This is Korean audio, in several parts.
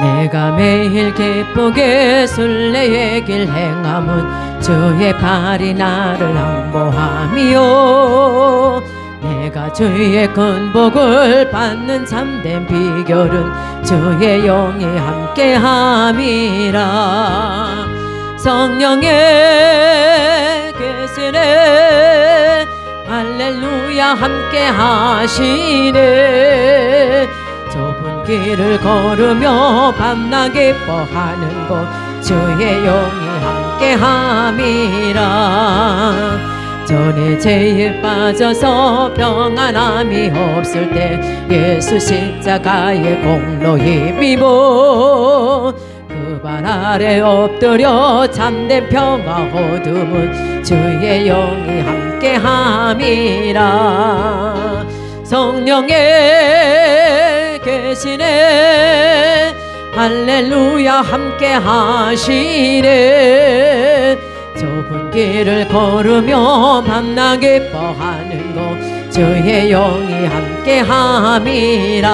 내가 매일 기쁘게 순례의 길 행함은 주의 팔이 나를 안보함이요 내가 주의 큰 복을 받는 참된 비결은 주의 영이 함께함이라 성령의 계시네 할렐루야 함께하시네 좁은 길을 걸으며 밤낮 기뻐하는 곳 주의 영이 함께함이라 전에 죄에 빠져서 평안함이 없을 때 예수 십자가의 공로 힘입어 그 발 아래 엎드려 참된 평화 얻음은 주의 영이 함께함이라 성령의 계시네 할렐루야 함께하시네 좁은 길을 걸으며 밤낮 기뻐하는 곳 주의 영이 함께함이라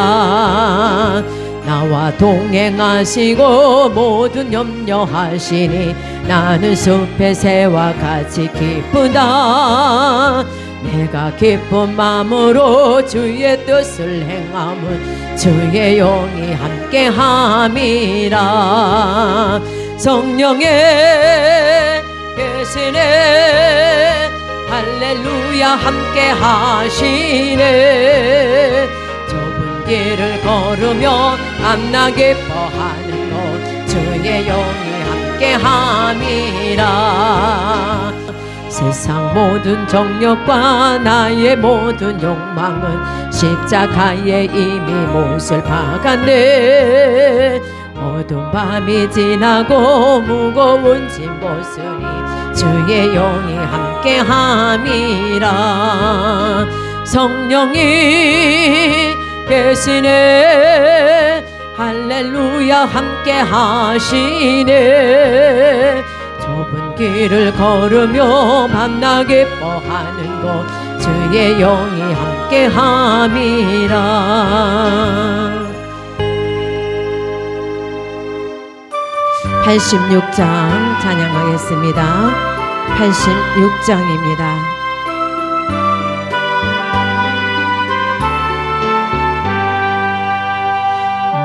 나와 동행하시고 모든 염려하시니 나는 숲의 새와 같이 기쁘다 내가 기쁜 마음으로 주의 뜻을 행함은 주의 영이 함께함이라 성령의 계시네 할렐루야 함께하시네 좁은 길을 걸으며 밤낮 기뻐하는 곳 주의 영이 함께함이라 세상 모든 정욕과 나의 모든 욕망은 십자가에 이미 못을 박았네 어두운 밤이 지나고 무거운 짐 벗으니 주의 영이 함께함이라 성령이 계시네 할렐루야 함께하시네 좁은 길을 걸으며 밤낮 기뻐하는 곳 주의 영이 함께함이라 86장 찬양하겠습니다. 86장입니다.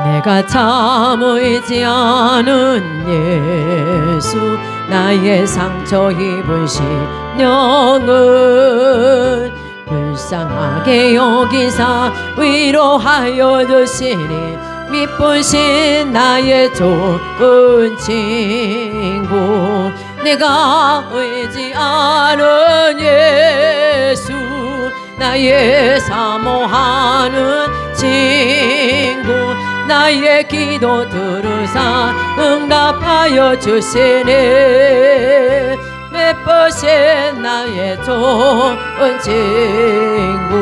내가 참으지 않은 예수 나의 상처 입은 심령은 불쌍하게 여기사 위로하여 주시니 미쁘신 나의 좋은 친구 내가 의지하는 예수 나의 사모하는 친구 나의 기도 들으사 응답하여 주시네 예쁘신 나의 좋은 친구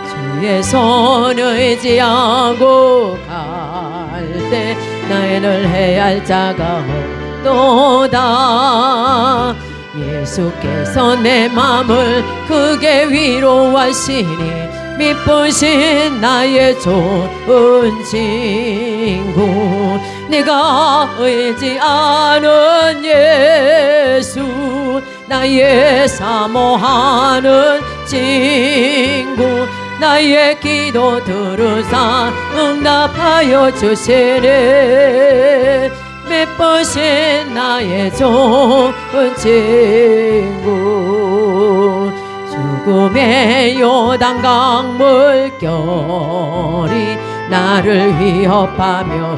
주의 손 의지하고 갈 때 나를 해할 자가 없도다 예수께서 내 맘을 크게 위로하시니 미쁘신 나의 좋은 친구 내가 의지하는 예수 나의 사모하는 친구 나의 기도 들으사 응답하여 주시네 미쁘신 나의 좋은 친구 죽음의 요단강 물결이 나를 위협하며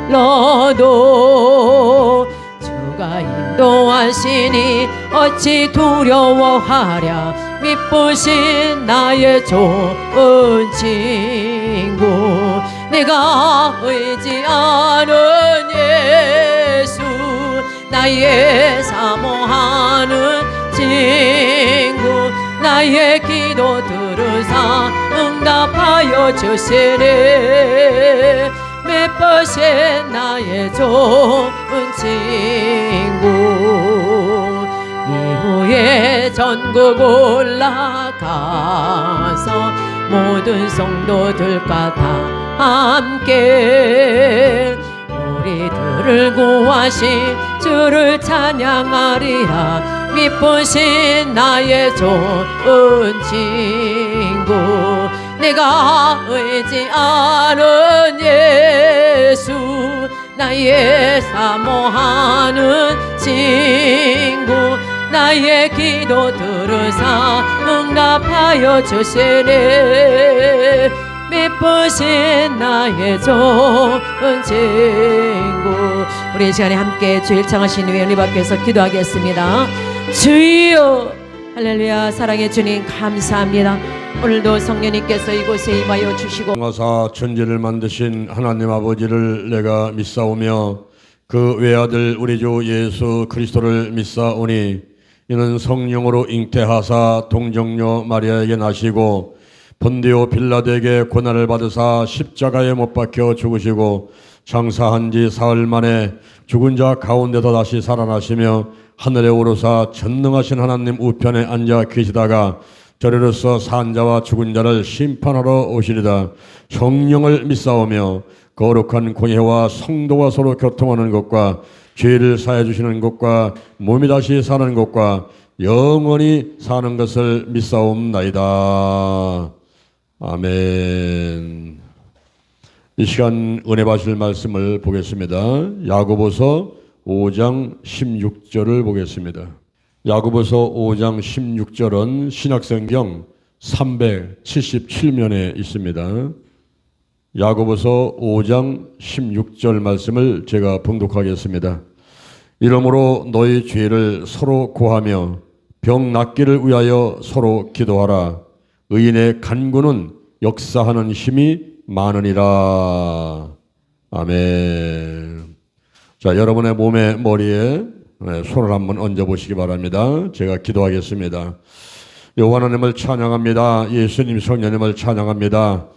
흘러도 주가 인도하시니 어찌 두려워하랴 미쁘신 나의 좋은 친구 내가 의지하는 예수 나의 사모하는 친구 나의 기도 들으사 응답하여 주시네 미쁘신 나의 좋은 친구 이후에 주의 전국 올라가서 모든 성도들과 다 함께 우리들을 구하신 주를 찬양하리라. 미쁘신 나의 좋은 친구, 내가 의지하는 예수, 나의 사모하는 친구, 나의 기도 들으사 응답하여 주시네. 미쁘신 나의 좋은 친구. 우리 이 시간에 함께 주일 청하신 후에 우리 밖에서 기도하겠습니다. 주여, 할렐루야. 사랑의 주님 감사합니다. 오늘도 성령님께서 이곳에 임하여 주시고 영화사 천지를 만드신 하나님 아버지를 내가 믿사오며 그 외아들 우리 주 예수 그리스도를 믿사오니 이는 성령으로 잉태하사 동정녀 마리아에게 나시고 본디오 빌라도에게 고난을 받으사 십자가에 못 박혀 죽으시고 장사한 지 사흘 만에 죽은 자 가운데서 다시 살아나시며 하늘에 오르사 전능하신 하나님 우편에 앉아 계시다가 저리로서 산 자와 죽은 자를 심판하러 오시리다. 성령을 믿사오며 거룩한 공예와 성도가 서로 교통하는 것과 죄를 사해 주시는 것과 몸이 다시 사는 것과 영원히 사는 것을 믿사옵나이다. 아멘. 이 시간 은혜 받으실 말씀을 보겠습니다. 야고보서 5장 16절을 보겠습니다. 야고보서 5장 16절은 신약성경 377면에 있습니다. 야고보서 5장 16절 말씀을 제가 봉독하겠습니다. 이러므로 너희 죄를 서로 고하며 병 낫기를 위하여 서로 기도하라. 의인의 간구는 역사하는 힘이 많으니라. 아멘. 자, 여러분의 몸에 머리에 손을 한번 얹어 보시기 바랍니다. 제가 기도하겠습니다. 여호와 하나님을 찬양합니다. 예수님 성령님을 찬양합니다.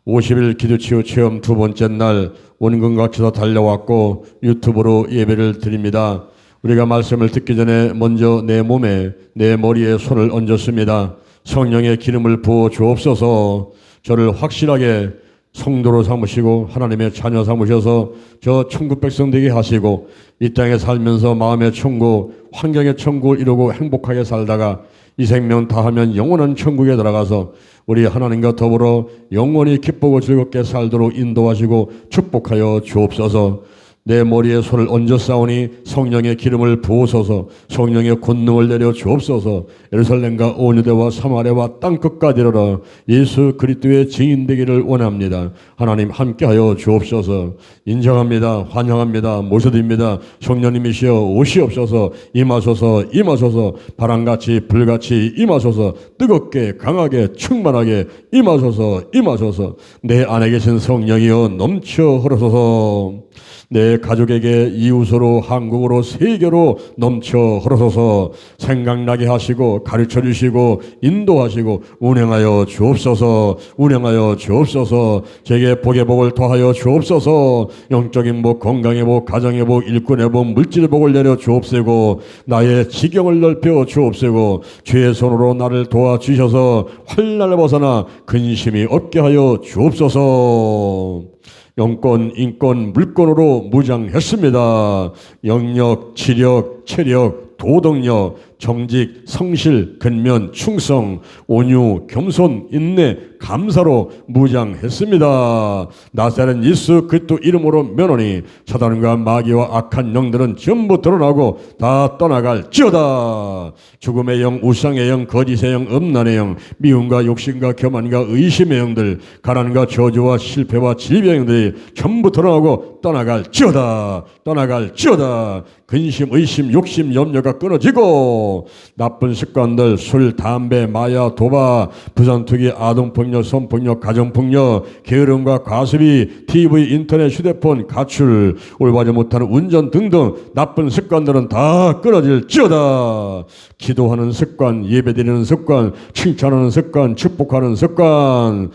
50일 기도치유 체험 두 번째 날 원근각에서 달려왔고 유튜브로 예배를 드립니다. 우리가 말씀을 듣기 전에 먼저 내 몸에 내 머리에 손을 얹었습니다. 성령의 기름을 부어 주옵소서. 저를 확실하게 성도로 삼으시고 하나님의 자녀 삼으셔서 저 천국 백성 되게 하시고 이 땅에 살면서 마음의 천국, 환경의 천국을 이루고 행복하게 살다가 이 생명 다하면 영원한 천국에 들어가서 우리 하나님과 더불어 영원히 기쁘고 즐겁게 살도록 인도하시고 축복하여 주옵소서. 내 머리에 손을 얹어 싸우니 성령의 기름을 부으소서. 성령의 권능을 내려 주옵소서. 예루살렘과 온 유대와 사마리아와 땅끝까지 이르러 예수 그리스도의 증인 되기를 원합니다. 하나님 함께하여 주옵소서. 인정합니다. 환영합니다. 모셔드립니다. 성령님이시여 오시옵소서. 임하소서. 임하소서. 바람같이 불같이 임하소서. 뜨겁게 강하게 충만하게 임하소서. 임하소서. 내 안에 계신 성령이여 넘쳐 흐르소서. 내 가족에게 이웃으로 한국으로 세계로 넘쳐 흐르소서. 생각나게 하시고 가르쳐 주시고 인도하시고 운행하여 주옵소서. 운행하여 주옵소서. 제게 복의 복을 더하여 주옵소서. 영적인 복, 건강의 복, 가정의 복, 일꾼의 복, 물질의 복을 내려 주옵시고 나의 지경을 넓혀 주옵시고 주의 손으로 나를 도와주셔서 환난을 벗어나 근심이 없게 하여 주옵소서. 영권, 인권, 물권으로 무장했습니다. 영력, 지력, 체력, 도덕력, 정직, 성실, 근면, 충성, 온유, 겸손, 인내, 감사로 무장했습니다. 나사렛 예수 그리스도 이름으로 면하니 사단과 마귀와 악한 영들은 전부 드러나고 다 떠나갈지어다. 죽음의 영, 우상의 영, 거짓의 영, 음란의 영, 미움과 욕심과 교만과 의심의 영들, 가난과 저주와 실패와 질병의 영들이 전부 드러나고 떠나갈지어다. 떠나갈지어다. 근심, 의심, 욕심, 염려가 끊어지고 나쁜 습관들, 술, 담배, 마약, 도박, 부산투기, 아동폭력, 성폭력, 가정폭력, 게으름과 과습이, TV, 인터넷, 휴대폰, 가출, 올바르지 못하는 운전 등등 나쁜 습관들은 다 끊어질지어다. 기도하는 습관, 예배드리는 습관, 칭찬하는 습관, 축복하는 습관,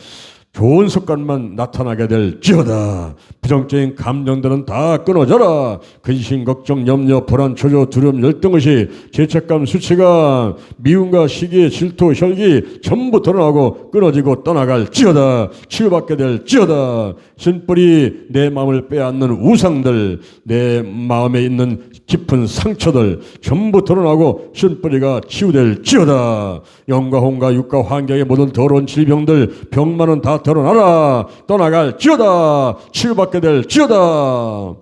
좋은 습관만 나타나게 될지어다. 부정적인 감정들은 다 끊어져라. 근심, 걱정, 염려, 불안, 초조, 두려움, 열등 의식, 죄책감, 수치감, 미움과 시기, 질투, 혈기 전부 드러나고 끊어지고 떠나갈지어다. 치유받게 될지어다. 신뿔이 내 마음을 빼앗는 우상들, 내 마음에 있는 깊은 상처들 전부 드러나고 신뿌리가 치유될지어다. 영과 혼과 육과 환경의 모든 더러운 질병들, 병만은 다 드러나라. 떠나갈지어다. 치유받게 될지어다.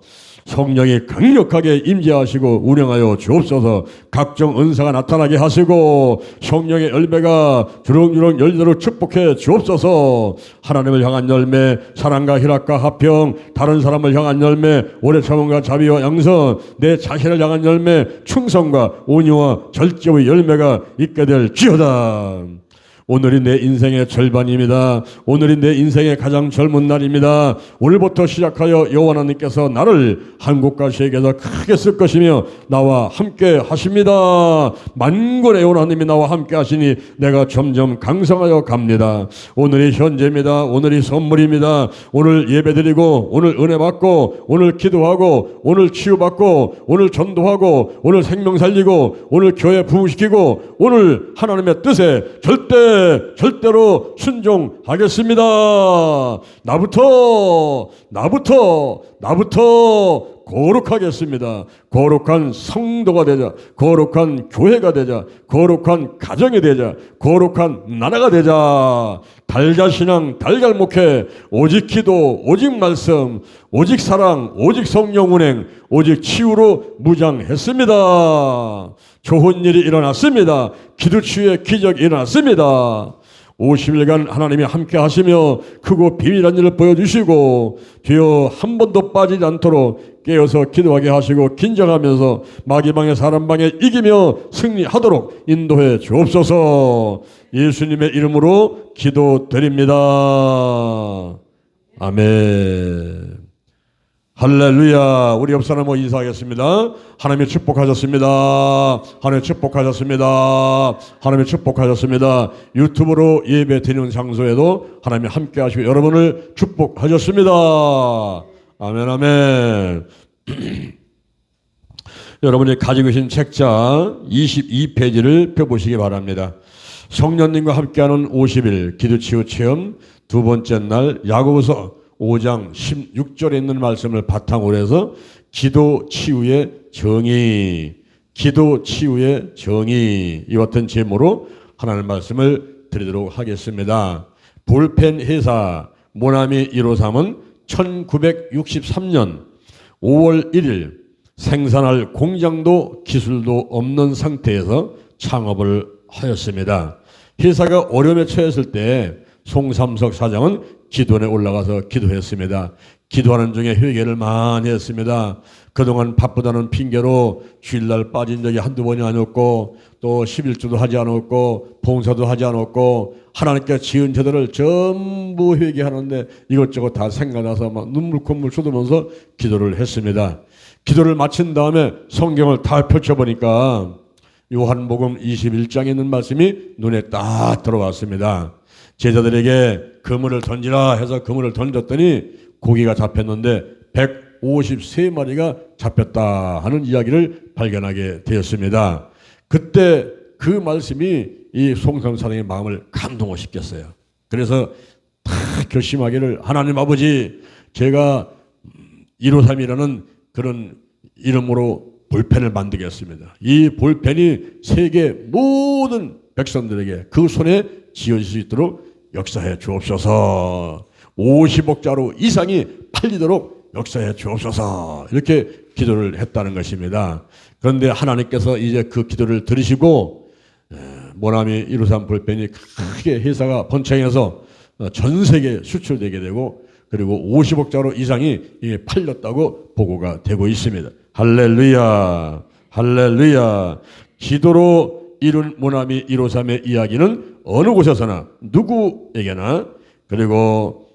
성령이 강력하게 임재하시고 운행하여 주옵소서. 각종 은사가 나타나게 하시고 성령의 열매가 주렁주렁 열대로 축복해 주옵소서. 하나님을 향한 열매, 사랑과 희락과 화평, 다른 사람을 향한 열매, 오래 참음과 자비와 양선, 내 자신을 향한 열매, 충성과 온유와 절제의 열매가 있게 될지어다. 오늘이 내 인생의 절반입니다. 오늘이 내 인생의 가장 젊은 날입니다. 오늘부터 시작하여 여호와 하나님께서 나를 한국과 세계에서 크게 쓸 것이며 나와 함께 하십니다. 만군의 여호와 하나님이 나와 함께 하시니 내가 점점 강성하여 갑니다. 오늘이 현재입니다. 오늘이 선물입니다. 오늘 예배드리고 오늘 은혜 받고 오늘 기도하고 오늘 치유받고 오늘 전도하고 오늘 생명 살리고 오늘 교회 부흥시키고 오늘 하나님의 뜻에 절대로 순종하겠습니다. 나부터 거룩하겠습니다. 거룩한 성도가 되자, 거룩한 교회가 되자, 거룩한 가정이 되자, 거룩한 나라가 되자. 달걀신앙, 달걀목회, 오직 기도, 오직 말씀, 오직 사랑, 오직 성령 운행, 오직 치유로 무장했습니다. 좋은 일이 일어났습니다. 기도치유의 기적이 일어났습니다. 50일간 하나님이 함께 하시며 크고 비밀한 일을 보여주시고 주여 한 번도 빠지지 않도록 깨어서 기도하게 하시고 긴장하면서 마귀방에 사람방에 이기며 승리하도록 인도해 주옵소서. 예수님의 이름으로 기도드립니다. 아멘. 할렐루야. 우리 옆 사람 인사하겠습니다. 하나님의 축복하셨습니다. 하나님의 축복하셨습니다. 하나님의 축복하셨습니다. 유튜브로 예배 드리는 장소에도 하나님이 함께 하시고 여러분을 축복하셨습니다. 아멘 아멘. 여러분이 가지고 계신 책자 22페이지를 펴보시기 바랍니다. 성령님과 함께하는 50일 기도치유 체험 두 번째 날 야고보서 5장 16절에 있는 말씀을 바탕으로 해서 기도 치유의 정의, 기도 치유의 정의 이 같은 제목으로 하나님의 말씀을 드리도록 하겠습니다. 볼펜 회사 모나미 153은 1963년 5월 1일 생산할 공장도 기술도 없는 상태에서 창업을 하였습니다. 회사가 어려움에 처했을 때 송삼석 사장은 기도원에 올라가서 기도했습니다. 기도하는 중에 회개를 많이 했습니다. 그동안 바쁘다는 핑계로 주일날 빠진 적이 한두 번이 아니었고 또 11주도 하지 않았고 봉사도 하지 않았고 하나님께 지은 제도를 전부 회개하는데 이것저것 다 생각나서 막 눈물 쏟으면서 기도를 했습니다. 기도를 마친 다음에 성경을 다 펼쳐보니까 요한복음 21장에 있는 말씀이 눈에 딱 들어왔습니다. 제자들에게 그물을 던지라 해서 그물을 던졌더니 고기가 잡혔는데 153마리가 잡혔다 하는 이야기를 발견하게 되었습니다. 그때 그 말씀이 이 송삼 사장의 마음을 감동시켰어요. 그래서 다 결심하기를 하나님 아버지 제가 153이라는 그런 이름으로 볼펜을 만들겠습니다. 이 볼펜이 세계 모든 백성들에게 그 손에 쥐어질 수 있도록 역사해 주옵소서. 50억자로 이상이 팔리도록 역사해 주옵소서. 이렇게 기도를 했다는 것입니다. 그런데 하나님께서 이제 그 기도를 들으시고 모나미 153 볼펜이 크게 회사가 번창해서 전 세계에 수출되게 되고 그리고 50억자로 이상이 팔렸다고 보고가 되고 있습니다. 할렐루야, 할렐루야. 기도로 이룬 모나미 153의 이야기는 어느 곳에서나 누구에게나 그리고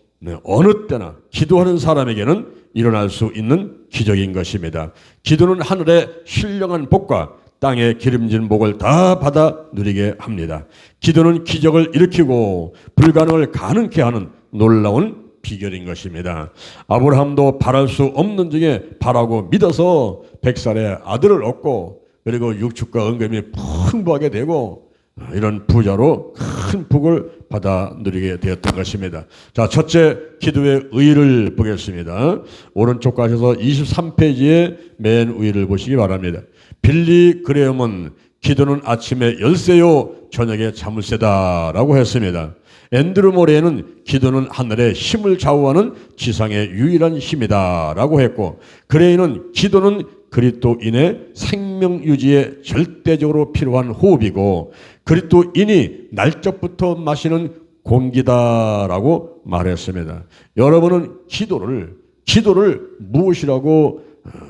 어느 때나 기도하는 사람에게는 일어날 수 있는 기적인 것입니다. 기도는 하늘의 신령한 복과 땅의 기름진 복을 다 받아 누리게 합니다. 기도는 기적을 일으키고 불가능을 가능케 하는 놀라운 비결인 것입니다. 아브라함도 바랄 수 없는 중에 바라고 믿어서 100살에 아들을 얻고 그리고 육축과 은금이 풍부하게 되고 이런 부자로 큰 복을 받아 누리게 되었던 것입니다. 자, 첫째 기도의 의의를 보겠습니다. 오른쪽 가셔서 23페이지에 맨 위를 보시기 바랍니다. 빌리 그레엄은 기도는 아침에 열쇠요 저녁에 자물쇠다 라고 했습니다. 앤드루 모레는 기도는 하늘의 힘을 좌우하는 지상의 유일한 힘이다 라고 했고, 그레이는 기도는 그리스도인의 생명 유지에 절대적으로 필요한 호흡이고 그리스도인이 날적부터 마시는 공기다라고 말했습니다. 여러분은 기도를 무엇이라고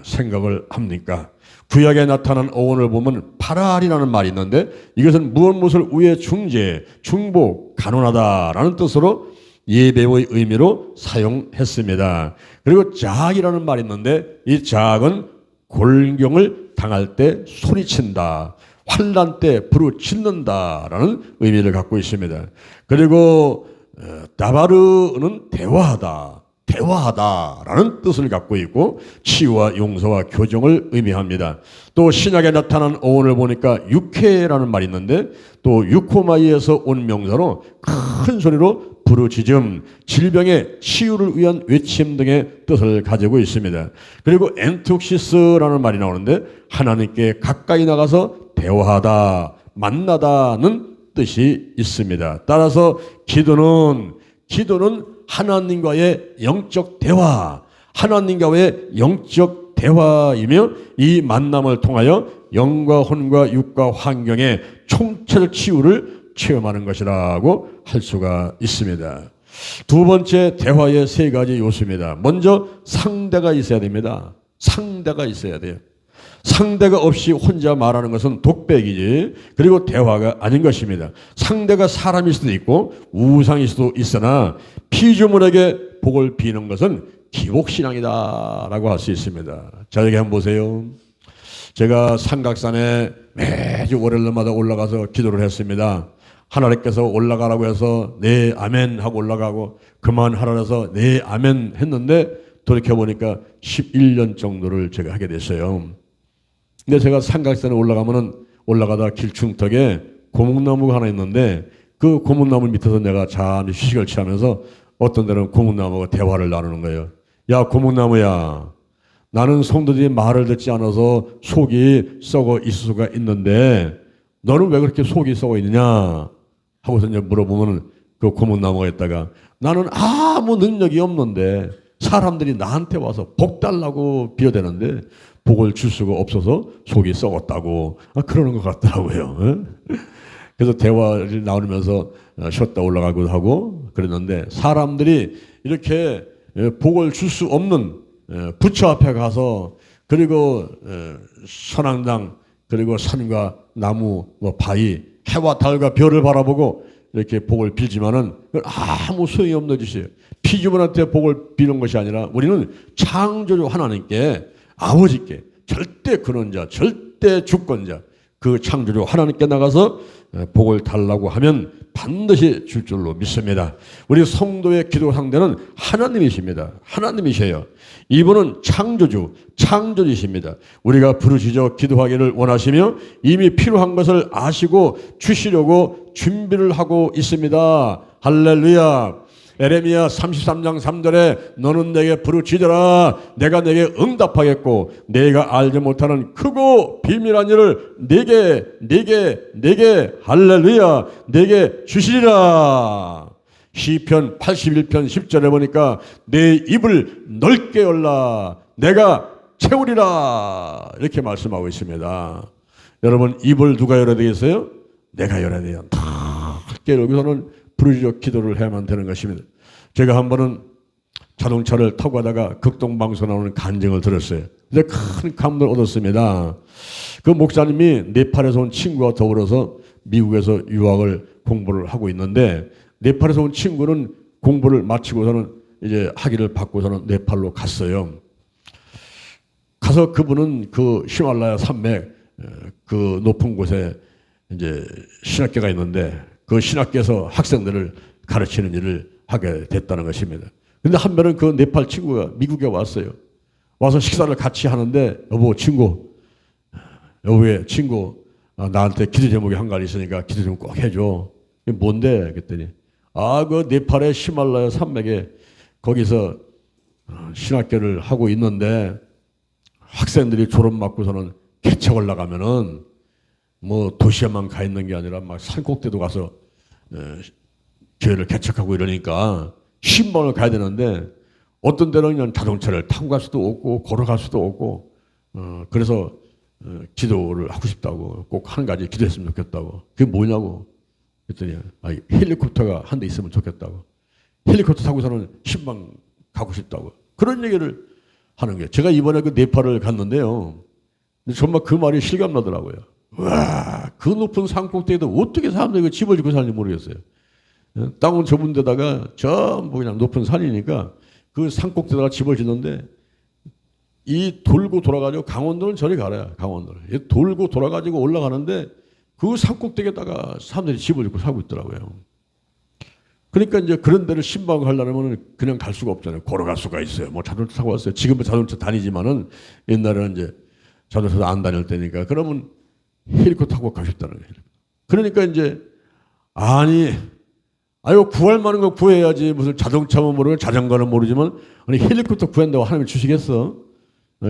생각을 합니까? 구약에 나타난 어원을 보면 파랄이라는 말이 있는데 이것은 무엇을 위해 중재, 중복, 간언하다라는 뜻으로 예배의 의미로 사용했습니다. 그리고 자악이라는 말이 있는데 이 자악은 골경을 당할 때 소리친다, 환난 때 부르짖는다라는 의미를 갖고 있습니다. 그리고 다바르는 대화하다라는 뜻을 갖고 있고 치유와 용서와 교정을 의미합니다. 또 신약에 나타난 어원을 보니까 육회라는 말이 있는데 또 유코마이에서 온 명사로 큰 소리로 부르짖음, 질병의 치유를 위한 외침 등의 뜻을 가지고 있습니다. 그리고 엔툭시스라는 말이 나오는데 하나님께 가까이 나가서 대화하다, 만나다는 뜻이 있습니다. 따라서 기도는 하나님과의 영적 대화, 하나님과의 영적 대화이며 이 만남을 통하여 영과 혼과 육과 환경의 총체적 치유를 체험하는 것이라고 할 수가 있습니다. 두 번째 대화의 세 가지 요소입니다. 먼저 상대가 있어야 됩니다. 상대가 있어야 돼요. 상대가 없이 혼자 말하는 것은 독백이지 그리고 대화가 아닌 것입니다. 상대가 사람일 수도 있고 우상일 수도 있으나 피조물에게 복을 비는 것은 기복신앙이다라고 할 수 있습니다. 자, 여기 한번 보세요. 제가 삼각산에 매주 월요일마다 올라가서 기도를 했습니다. 하나님께서 올라가라고 해서 네 아멘 하고 올라가고 그만하라 해서 네 아멘 했는데 돌이켜보니까 11년 정도를 제가 하게 됐어요. 근데 제가 삼각산에 올라가다 길중턱에 고목나무가 하나 있는데 그 고목나무 밑에서 내가 잠시 휴식을 취하면서 어떤 데는 고목나무가 대화를 나누는 거예요. 야, 고목나무야, 나는 성도들이 말을 듣지 않아서 속이 썩어 있을 수가 있는데 너는 왜 그렇게 속이 썩어 있느냐 하고서 이제 물어보면 그 고목나무가 있다가 나는 아무 능력이 없는데 사람들이 나한테 와서 복 달라고 빌어대는데 복을 줄 수가 없어서 속이 썩었다고 그러는 것 같더라고요. 그래서 대화를 나누면서 쉬었다 올라가기도 하고 그랬는데 사람들이 이렇게 복을 줄 수 없는 부처 앞에 가서 그리고 선앙당 그리고 산과 나무 바위 해와 달과 별을 바라보고 이렇게 복을 빌지만은 아무 소용이 없는 짓이에요. 피조물한테 복을 비는 것이 아니라 우리는 창조주 하나님께 아버지께 절대 근원자 절대 주권자 그 창조주 하나님께 나가서 복을 달라고 하면 반드시 줄 줄로 믿습니다. 우리 성도의 기도 상대는 하나님이십니다. 하나님이셔요. 이분은 창조주이십니다. 우리가 부르짖어 기도하기를 원하시며 이미 필요한 것을 아시고 주시려고 준비를 하고 있습니다. 할렐루야. 에레미야 33장 3절에 너는 내게 부르짖어라 내가 내게 응답하겠고 내가 알지 못하는 크고 비밀한 일을 내게 할렐루야 내게 주시리라. 시편 81편 10절에 보니까 내 입을 넓게 열라 내가 채우리라 이렇게 말씀하고 있습니다. 여러분 입을 누가 열어야 되겠어요? 내가 열어야 돼요. 넓게 열고서는 부르짖어 기도를 해야만 되는 것입니다. 제가 한 번은 자동차를 타고 가다가 극동방송 나오는 간증을 들었어요. 근데 큰 감동을 얻었습니다. 그 목사님이 네팔에서 온 친구와 더불어서 미국에서 유학을 공부를 하고 있는데 네팔에서 온 친구는 공부를 마치고서는 이제 학위를 받고서는 네팔로 갔어요. 가서 그분은 그 히말라야 산맥 그 높은 곳에 이제 신학교가 있는데 그 신학교에서 학생들을 가르치는 일을 하게 됐다는 것입니다. 근데 한 번은 그 네팔 친구가 미국에 왔어요. 와서 식사를 같이 하는데 여보의 친구 나한테 기도 제목이 한 가지 있으니까 기도 좀 꼭 해줘. 이게 뭔데? 그랬더니 그 네팔의 히말라야 산맥에 거기서 신학교를 하고 있는데 학생들이 졸업 맞고서는 개척 올라가면은 뭐 도시에만 가 있는 게 아니라 막 산꼭대도 가서 교회를 개척하고 이러니까 신방을 가야 되는데 어떤 데는 그냥 자동차를 타고 갈 수도 없고 걸어갈 수도 없고 그래서 기도를 하고 싶다고 꼭 한 가지 기도했으면 좋겠다고. 그게 뭐냐고 그랬더니 헬리콥터가 한 대 있으면 좋겠다고. 헬리콥터 타고서는 신방 가고 싶다고. 그런 얘기를 하는 거예요. 제가 이번에 그 네팔을 갔는데요. 정말 그 말이 실감나더라고요. 와, 그 높은 산꼭대기에도 어떻게 사람들이 그 집을 짓고 사는지 모르겠어요. 땅은 좁은 데다가 전부 그냥 높은 산이니까 그 산꼭대에다가 집을 짓는데 이 돌고 돌아가지고 강원도는 저리 가라. 강원도는 돌고 돌아가지고 올라가는데 그 산꼭대기에다가 사람들이 집을 짓고 살고 있더라고요. 그러니까 이제 그런 데를 신방을 하려면 그냥 갈 수가 없잖아요. 걸어갈 수가 있어요. 뭐 자동차 타고 왔어요. 지금은 자동차 다니지만은 옛날에는 이제 자동차도 안 다닐 때니까 그러면 헬리콥터 타고 가고 싶다는 거예요. 그러니까 이제 구할 만한 거 구해야지. 무슨 자동차만 모르고 자전거는 모르지만 아니 헬리콥터 구한다고 하나님이 주시겠어?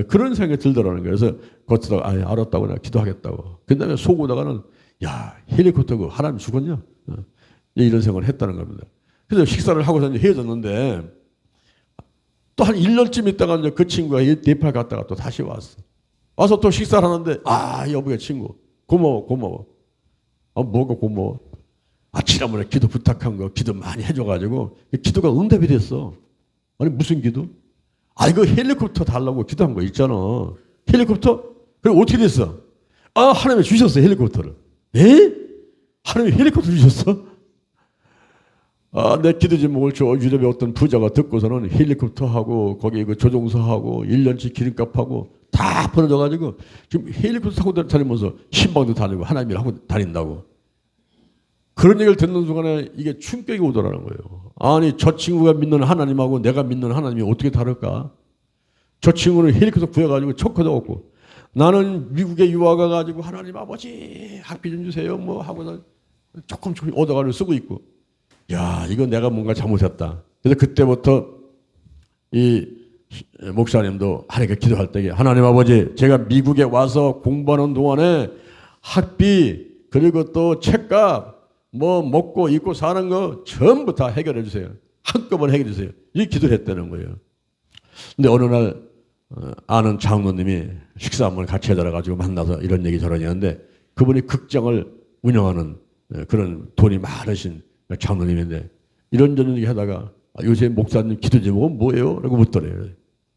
그런 생각이 들더라는 거예요. 그래서 겉으다가 알았다고 내가 기도하겠다고. 그 다음에 속으다가는 헬리콥터 그 하나님 죽었냐? 이런 생각을 했다는 겁니다. 그래서 식사를 하고서 이제 헤어졌는데 또 한 1년쯤 있다가 이제 그 친구가 네팔 갔다가 또 다시 왔어. 와서 또 식사를 하는데 여보의 친구 고마워. 뭐가 고마워? 지난번에 기도 부탁한 거 기도 많이 해줘가지고 기도가 응답이 됐어. 아니 무슨 기도? 이거 헬리콥터 달라고 기도한 거 있잖아. 헬리콥터? 그래 어떻게 됐어? 하나님이 주셨어 헬리콥터를. 하나님이 헬리콥터 주셨어? 내 기도 제목을 저 유럽의 어떤 부자가 듣고서는 헬리콥터하고 거기 그 조종사하고 1년치 기름값하고 다 벌어져가지고 지금 헬리콥터 타고 다니면서 신방도 다니고 하나님을 하고 다닌다고. 그런 얘기를 듣는 순간에 이게 충격이 오더라는 거예요. 저 친구가 믿는 하나님하고 내가 믿는 하나님이 어떻게 다를까? 저 친구는 헬리콥터 구해가지고 척커도 없고 나는 미국에 유학 가가지고 하나님 아버지 학비 좀 주세요 뭐 하고는 조금 얻어가지고 쓰고 있고 이거 내가 뭔가 잘못했다. 그래서 그때부터 이 목사님도 하나님께 기도할 때에 하나님 아버지 제가 미국에 와서 공부하는 동안에 학비 그리고 또 책값 뭐 먹고 입고 사는 거 전부 다 해결해 주세요. 한꺼번에 해결해 주세요. 이 기도를 했다는 거예요. 근데 어느 날 아는 장로님이 식사 한번 같이 해달라가지고 만나서 이런 얘기 저런 얘기 하는데 그분이 극장을 운영하는 그런 돈이 많으신 장로님인데 이런저런 얘기 하다가 요새 목사님 기도 제목은 뭐예요? 라고 묻더래요.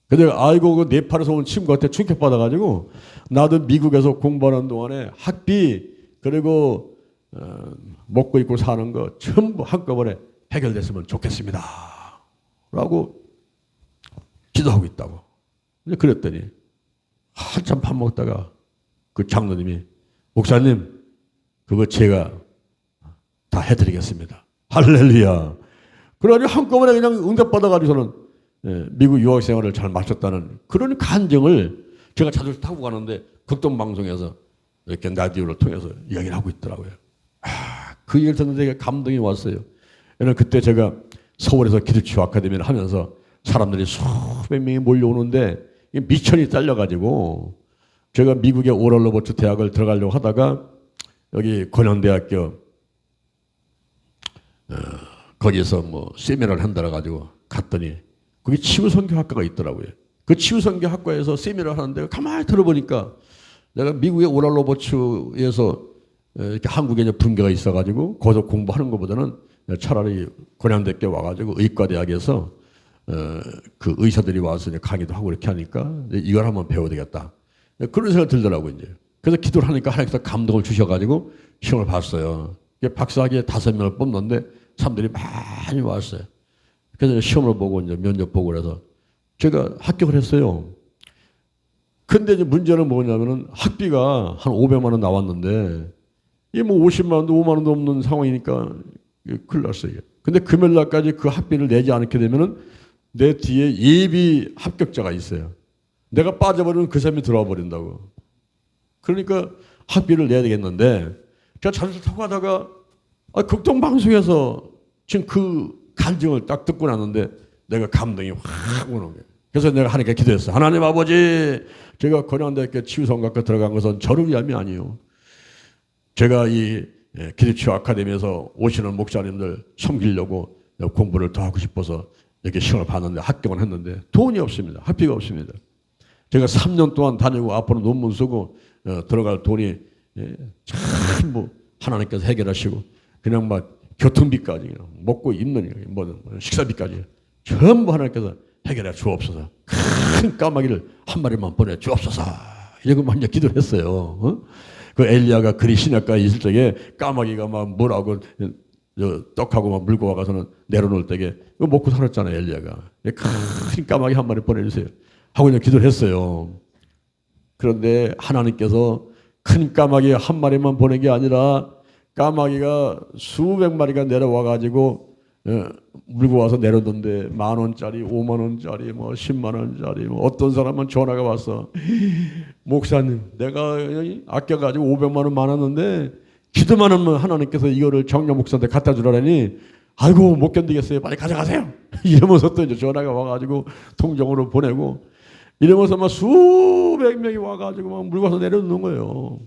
근데 그 네팔에서 온 친구한테 충격받아가지고 나도 미국에서 공부하는 동안에 학비 그리고 먹고 입고 사는 거 전부 한꺼번에 해결됐으면 좋겠습니다. 라고 기도하고 있다고. 그랬더니 한참 밥 먹다가 그 장로님이 목사님 그거 제가 다 해드리겠습니다. 할렐루야. 그래가지고 한꺼번에 그냥 응답받아가지고서는 미국 유학 생활을 잘 마쳤다는 그런 간증을 제가 자주 타고 가는데 극동방송에서 이렇게 라디오를 통해서 이야기를 하고 있더라고요. 그 얘기를 듣는데 감동이 왔어요. 왜냐면 그때 제가 서울에서 기도치유 아카데미를 하면서 사람들이 수백 명이 몰려오는데 미천이 잘려가지고 제가 미국의 오럴 로버츠 대학을 들어가려고 하다가 여기 권영대학교 거기서 뭐 세미나를 한다라 가지고 갔더니 거기 치유선교학과가 있더라고요. 그 치유선교학과에서 세미나를 하는데 가만히 들어보니까 내가 미국의 오럴 로버츠에서 이렇게 한국에 이제 분계가 있어가지고 거기서 공부하는 것보다는 차라리 고량대학교 와가지고 의과대학에서 그 의사들이 와서 이제 강의도 하고 이렇게 하니까 이걸 한번 배워야 되겠다. 그런 생각이 들더라고요. 이제. 그래서 기도를 하니까 하나님께서 감동을 주셔가지고 시험을 봤어요. 박사학위에 5명을 뽑는데 사람들이 많이 왔어요. 그래서 시험을 보고 이제 면접 보고 그래서 제가 합격을 했어요. 근데 이제 문제는 뭐냐면은 학비가 한 500만 원 나왔는데 이게 뭐 50만 원도 5만 원도 없는 상황이니까 큰일 났어요. 이게. 근데 금요일 날까지 그 학비를 내지 않게 되면은 내 뒤에 예비 합격자가 있어요. 내가 빠져버리면 그 사람이 들어와 버린다고. 그러니까 학비를 내야 되겠는데 제가 자전거 타고 가다가 극동방송에서 지금 그 간증을 딱 듣고 났는데 내가 감동이 확 오는 거예요. 그래서 내가 하나님께 기도했어. 하나님 아버지, 제가 건양대학교 치유성악과 들어간 것은 저를 위함이 아니에요. 제가 이 기도치유 아카데미에서 오시는 목사님들 섬기려고 공부를 더 하고 싶어서 이렇게 시험을 봤는데 합격은 했는데 돈이 없습니다. 학비가 없습니다. 제가 3년 동안 다니고 앞으로 논문 쓰고 들어갈 돈이 전부 하나님께서 해결하시고 그냥 막 교통비까지 먹고 입는 뭐 식사비까지 전부 하나님께서 해결해 주옵소서. 큰 까마귀를 한 마리만 보내 주옵소서. 이런 것만 이제 기도를 했어요. 그 엘리야가 그리 시냇가에 있을 적에 까마귀가 막 뭐라고 떡하고 막 물고 와가서는 내려놓을 때에 그거 먹고 살았잖아요. 엘리야가. 큰 까마귀 한 마리 보내주세요 하고 이제 기도를 했어요. 그런데 하나님께서 큰 까마귀 한 마리만 보낸 게 아니라 까마귀가 수백 마리가 내려와 가지고 물고 와서 내려던데 10,000원짜리, 50,000원짜리, 뭐 100,000원짜리, 뭐 어떤 사람은 전화가 왔어. 목사님, 내가 아껴가지고 500만 원 많았는데 기도만 하면 하나님께서 이거를 정령 목사한테 갖다 주라니 아이고 못 견디겠어요. 빨리 가져가세요. 이러면서 또 이제 전화가 와가지고 통정으로 보내고 이러면서 막 수백 명이 와가지고 막 물고 와서 내려놓는 거예요.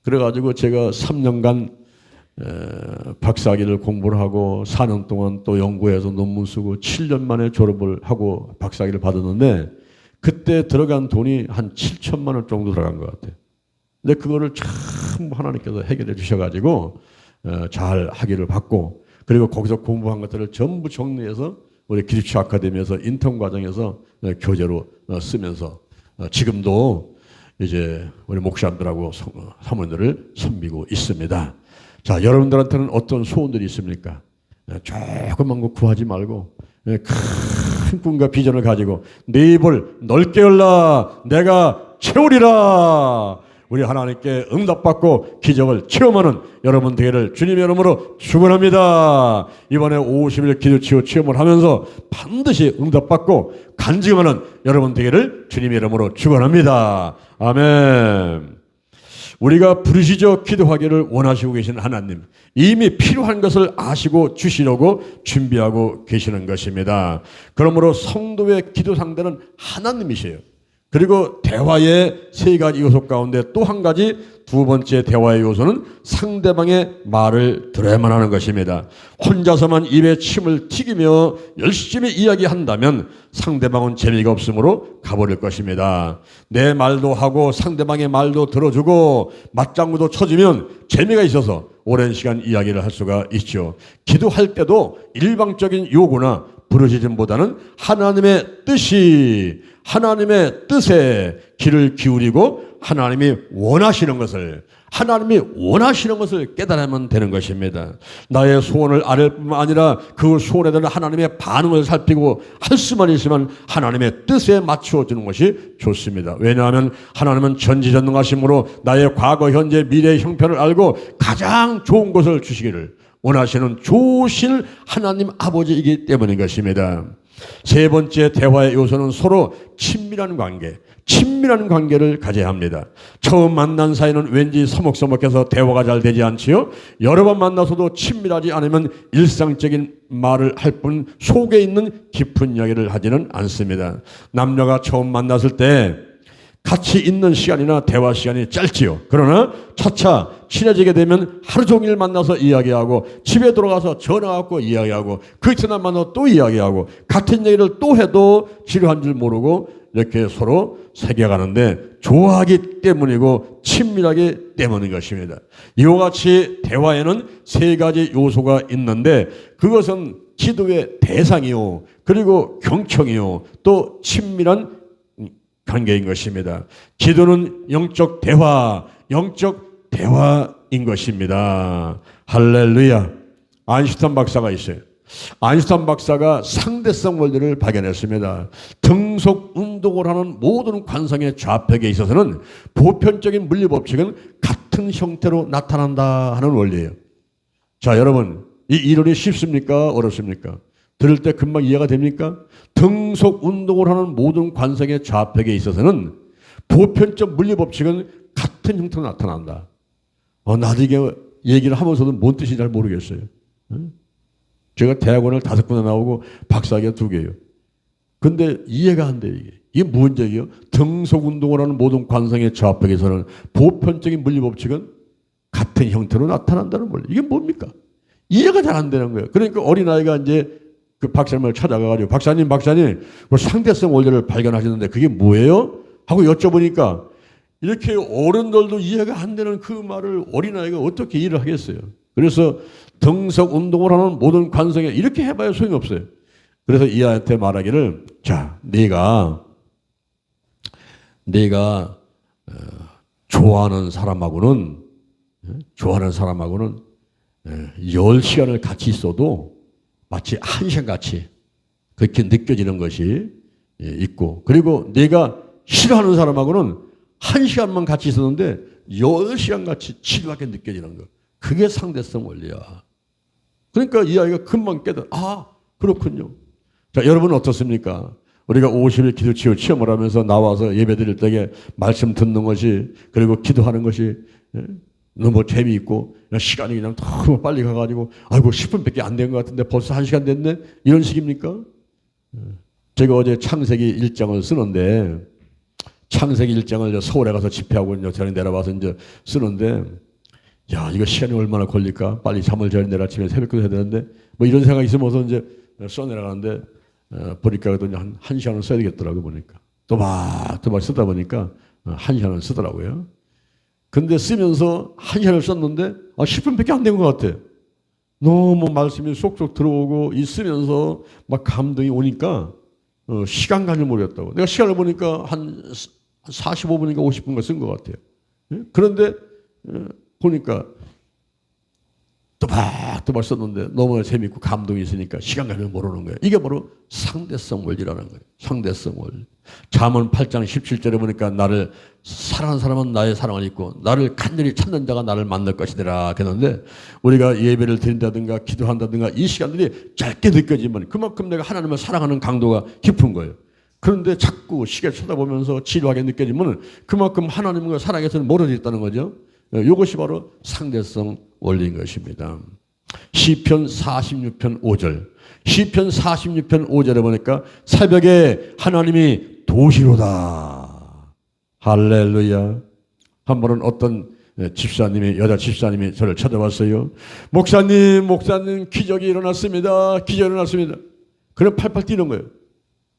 그래가지고 제가 3년간 박사학위를 공부를 하고 4년 동안 또 연구해서 논문 쓰고 7년 만에 졸업을 하고 박사학위를 받았는데 그때 들어간 돈이 한 7천만 원 정도 들어간 것 같아요. 근데 그거를 참 하나님께서 해결해 주셔가지고 잘 학위를 받고 그리고 거기서 공부한 것들을 전부 정리해서 우리 기립치 아카데미에서 인턴 과정에서 교재로 쓰면서 지금도 이제 우리 목사님들하고 사모님들을 섬기고 있습니다. 자, 여러분들한테는 어떤 소원들이 있습니까? 조그만 거 구하지 말고 큰 꿈과 비전을 가지고 네 입을 넓게 열라 내가 채우리라. 우리 하나님께 응답받고 기적을 체험하는 여러분 되기를 주님의 이름으로 축원합니다. 이번에 50일 기도치유 체험을 하면서 반드시 응답받고 간증하는 여러분 되기를 주님의 이름으로 축원합니다. 아멘. 우리가 부르시죠 기도하기를 원하시고 계시는 하나님, 이미 필요한 것을 아시고 주시려고 준비하고 계시는 것입니다. 그러므로 성도의 기도 상대는 하나님이세요. 그리고 대화의 세 가지 요소 가운데 또 한 가지 두 번째 대화의 요소는 상대방의 말을 들어야만 하는 것입니다. 혼자서만 입에 침을 튀기며 열심히 이야기한다면 상대방은 재미가 없으므로 가버릴 것입니다. 내 말도 하고 상대방의 말도 들어주고 맞장구도 쳐주면 재미가 있어서 오랜 시간 이야기를 할 수가 있죠. 기도할 때도 일방적인 요구나 부르짖음보다는 하나님의 뜻에 귀를 기울이고 하나님이 원하시는 것을 깨달으면 되는 것입니다. 나의 소원을 아뢰 뿐만 아니라 그 소원에 대한 하나님의 반응을 살피고 할 수만 있으면 하나님의 뜻에 맞추어주는 것이 좋습니다. 왜냐하면 하나님은 전지전능하심으로 나의 과거, 현재, 미래의 형편을 알고 가장 좋은 것을 주시기를 원하시는 좋으신 하나님 아버지이기 때문인 것입니다. 세 번째 대화의 요소는 서로 친밀한 관계를 가져야 합니다. 처음 만난 사이는 왠지 서먹서먹해서 대화가 잘 되지 않지요. 여러 번 만나서도 친밀하지 않으면 일상적인 말을 할 뿐 속에 있는 깊은 이야기를 하지는 않습니다. 남녀가 처음 만났을 때 같이 있는 시간이나 대화 시간이 짧지요. 그러나 차차 친해지게 되면 하루 종일 만나서 이야기하고 집에 들어가서 전화하고 이야기하고 그 이튿날 만나서 또 이야기하고 같은 얘기를 또 해도 지루한 줄 모르고 이렇게 서로 새겨가는데 좋아하기 때문이고 친밀하기 때문인 것입니다. 이와 같이 대화에는 세 가지 요소가 있는데 그것은 기도의 대상이요 그리고 경청이요 또 친밀한 관계인 것입니다. 기도는 영적 대화인 것입니다. 할렐루야. 아인슈타인 박사가 있어요. 아인슈타인 박사가 상대성 원리를 발견했습니다. 등속 운동을 하는 모든 관성의 좌표에 있어서는 보편적인 물리 법칙은 같은 형태로 나타난다 하는 원리예요. 자, 여러분, 이 이론이 쉽습니까? 어렵습니까? 들을 때 금방 이해가 됩니까? 등속 운동을 하는 모든 관성의 좌표에 있어서는 보편적 물리법칙은 같은 형태로 나타난다. 나도 이게 얘기를 하면서도 뭔 뜻인지 잘 모르겠어요. 제가 대학원을 5군데 나오고 박사학위가 2개예요. 근데 이해가 안 돼요, 이게. 이게 무슨 얘기예요? 등속 운동을 하는 모든 관성의 좌표에서는 보편적인 물리법칙은 같은 형태로 나타난다는 원리. 이게 뭡니까? 이해가 잘 안 되는 거예요. 그러니까 어린아이가 이제 그 박사님을 찾아가가지고 박사님 뭐 상대성 원리를 발견하셨는데 그게 뭐예요? 하고 여쭤보니까 이렇게 어른들도 이해가 안 되는 그 말을 어린아이가 어떻게 이해를 하겠어요? 그래서 등속 운동을 하는 모든 관성에 이렇게 해봐야 소용이 없어요. 그래서 이 아이한테 말하기를 자, 네가 좋아하는 사람하고는 10시간을 같이 있어도 마치 1시간 같이 그렇게 느껴지는 것이 있고, 그리고 네가 싫어하는 사람하고는 1시간만 같이 있었는데 10시간 같이 지루하게 느껴지는 것. 그게 상대성 원리야. 그러니까 이 아이가 금방 그렇군요. 자, 여러분은 어떻습니까? 우리가 50일 기도치유 체험을 하면서 나와서 예배 드릴 때에 말씀 듣는 것이, 그리고 기도하는 것이 너무 재미있고 시간이 그냥 너무 빨리 가가지고 아이고 10분밖에 안 된 것 같은데 벌써 1시간 됐네? 이런 식입니까? 제가 어제 창세기 1장을 쓰는데, 창세기 1장을 서울에 가서 집회하고 이제 저녁에 내려와서 이제 쓰는데, 야, 이거 시간이 얼마나 걸릴까? 빨리 잠을 자야 내일 아침에 새벽기도 해야 되는데 뭐 이런 생각이 있으면서 이제 써내려가는데 보니까 한 1시간을 써야 되겠더라고. 보니까 또박 쓰다 보니까 1시간을 쓰더라고요. 근데 쓰면서 1시간을 썼는데 10분밖에 안 된 것 같아. 너무 말씀이 쏙쏙 들어오고 있으면서 막 감동이 오니까 시간 가는 줄 모르겠다고. 내가 시간을 보니까 한 45분인가 50분인가 쓴 것 같아요. 그런데 보니까 또박 썼는데 너무 재밌고 감동이 있으니까 시간 가는 줄 모르는 거예요. 이게 바로 상대성 원리라는 거예요. 상대성 원리. 잠언 8장 17절에 보니까 나를 사랑하는 사람은 나의 사랑을 잊고 나를 간절히 찾는 자가 나를 만날 것이더라 그랬는데, 우리가 예배를 드린다든가 기도한다든가 이 시간들이 짧게 느껴지면 그만큼 내가 하나님을 사랑하는 강도가 깊은 거예요. 그런데 자꾸 시계 쳐다보면서 지루하게 느껴지면 그만큼 하나님과 사랑에서는 멀어져 있다는 거죠. 이것이 바로 상대성 원리인 것입니다. 시편 46편 5절. 시편 46편 5절에 보니까 새벽에 하나님이 도시로다. 할렐루야. 한 번은 어떤 여자 집사님이 저를 찾아왔어요. 목사님 기적이 일어났습니다. 기적이 일어났습니다. 그래 팔팔 뛰는 거예요.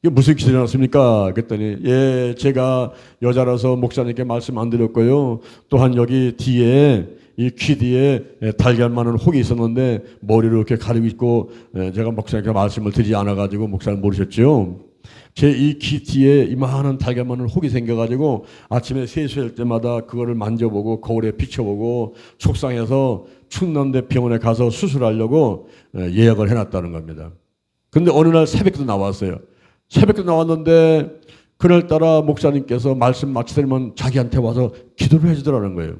이게 무슨 기적이 일어났습니까? 그랬더니 제가 여자라서 목사님께 말씀 안 드렸고요. 또한 여기 뒤에 이 귀 뒤에 달걀 많은 혹이 있었는데 머리를 이렇게 가리고 있고 제가 목사님께 말씀을 드리지 않아가지고 목사님 모르셨죠? 제 이 귀 뒤에 이만한 달걀 많은 혹이 생겨가지고 아침에 세수할 때마다 그거를 만져보고 거울에 비춰보고 속상해서 충남대 병원에 가서 수술하려고 예약을 해놨다는 겁니다. 근데 어느 날 새벽에도 나왔어요. 새벽에 나왔는데 그날따라 목사님께서 말씀 마치더니만 자기한테 와서 기도를 해주더라는 거예요.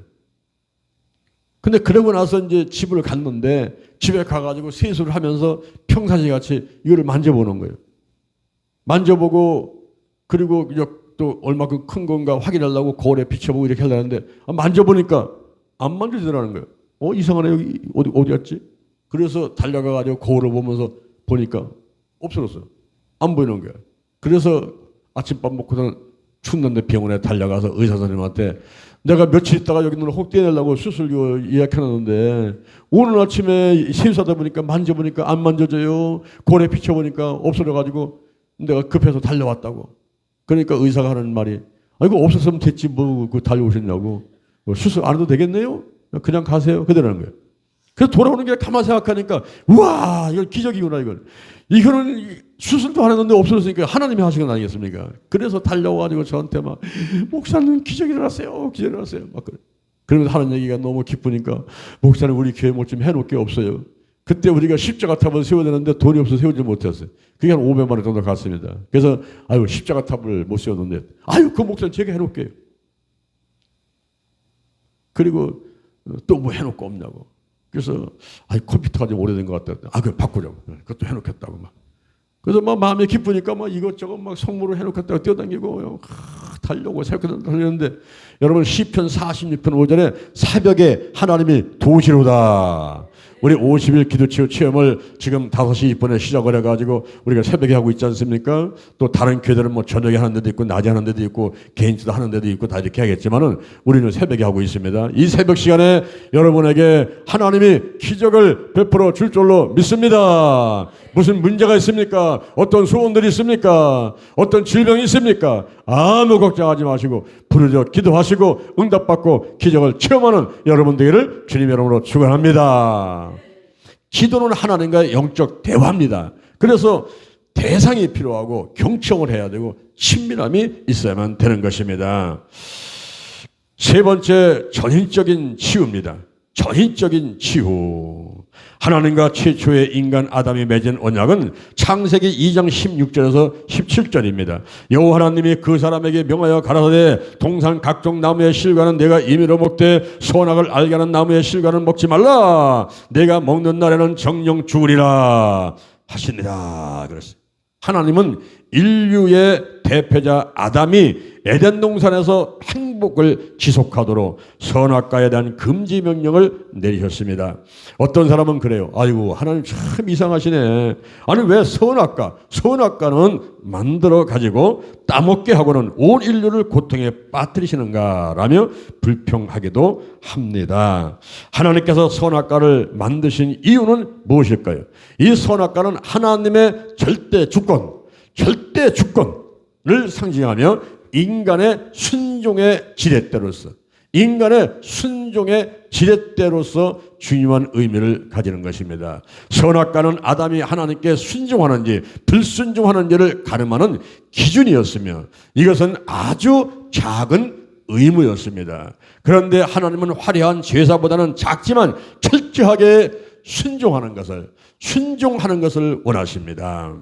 근데 그러고 나서 이제 집을 갔는데 집에 가가지고 세수를 하면서 평상시 같이 이거를 만져보는 거예요. 만져보고 그리고 또 얼마큼 큰 건가 확인하려고 거울에 비춰보고 이렇게 하려는데 만져보니까 안 만져지더라는 거예요. 이상하네. 여기 어디였지? 그래서 달려가가지고 거울을 보면서 보니까 없어졌어요. 안 보이는 거야. 그래서 아침밥 먹고서는 충남대 병원에 달려가서 의사 선생님한테 내가 며칠 있다가 여기 눈을 혹 떼내려고 수술 예약해놨는데 오늘 아침에 세수하다 보니까 만져보니까 안 만져져요. 고래 비춰보니까 없어져가지고 내가 급해서 달려왔다고. 그러니까 의사가 하는 말이 이거 없었으면 됐지 뭐 달려오셨냐고. 수술 안 해도 되겠네요? 그냥 가세요. 그러는 거예요. 그래서 돌아오는 게 가만 생각하니까 우와 이건 기적이구나. 이거는 수술도 안 했는데 없어졌으니까 하나님이 하신 건 아니겠습니까? 그래서 달려와가지고 저한테 막 목사님 기적이 일어났어요. 기적이 일어났어요. 막 그래. 그러면서 하는 얘기가 너무 기쁘니까 목사님 우리 교회 뭐 좀 해놓을 게 없어요. 그때 우리가 십자가 탑을 세워야 되는데 돈이 없어서 세우지 못했어요. 그게 한 500만 원 정도 갔습니다. 그래서 십자가 탑을 못 세웠는데 그 목사님 제가 해놓을게요. 그리고 또 뭐 해놓을 거 없냐고. 그래서 컴퓨터가 좀 오래된 것 같다. 그거 바꾸려고. 그것도 해놓겠다고 막. 그래서 막 마음이 기쁘니까 막 이것저것 막 성물을 해놓겠다고 뛰어다니고 달려고 새벽에 달렸는데, 여러분 시편 46편 5절에 새벽에 하나님이 도시로다. 우리 50일 기도치유 체험을 지금 5시 20분에 시작을 해가지고 우리가 새벽에 하고 있지 않습니까? 또 다른 교회들은 뭐 저녁에 하는 데도 있고 낮에 하는 데도 있고 개인지도 하는 데도 있고 다 이렇게 하겠지만은 우리는 새벽에 하고 있습니다. 이 새벽 시간에 여러분에게 하나님이 기적을 베풀어 줄 줄로 믿습니다. 무슨 문제가 있습니까? 어떤 소원들이 있습니까? 어떤 질병이 있습니까? 아무 걱정하지 마시고 부르짖어 기도하시고 응답받고 기적을 체험하는 여러분 되기를 주님의 이름으로 축원합니다. 기도는 하나님과의 영적 대화입니다. 그래서 대상이 필요하고 경청을 해야 되고 친밀함이 있어야만 되는 것입니다. 세 번째, 전인적인 치유입니다. 전인적인 치유. 하나님과 최초의 인간 아담이 맺은 언약은 창세기 2장 16절에서 17절입니다. 여호와 하나님이 그 사람에게 명하여 가라사대 동산 각종 나무의 실과는 내가 임의로 먹되 선악을 알게 하는 나무의 실과는 먹지 말라. 내가 먹는 날에는 정령 죽으리라 하시니라. 그랬어요. 하나님은 인류의 대표자 아담이 에덴 동산에서 행복을 지속하도록 선악과에 대한 금지 명령을 내리셨습니다. 어떤 사람은 그래요. 아이고 하나님 참 이상하시네. 아니 왜 선악과는 만들어 가지고 따먹게 하고는 온 인류를 고통에 빠뜨리시는가 라며 불평하기도 합니다. 하나님께서 선악과를 만드신 이유는 무엇일까요? 이 선악과는 하나님의 절대 주권을 상징하며 인간의 순종의 지렛대로서 중요한 의미를 가지는 것입니다. 선악과는 아담이 하나님께 순종하는지 불순종하는지를 가늠하는 기준이었으며 이것은 아주 작은 의무였습니다. 그런데 하나님은 화려한 제사보다는 작지만 철저하게 순종하는 것을 원하십니다.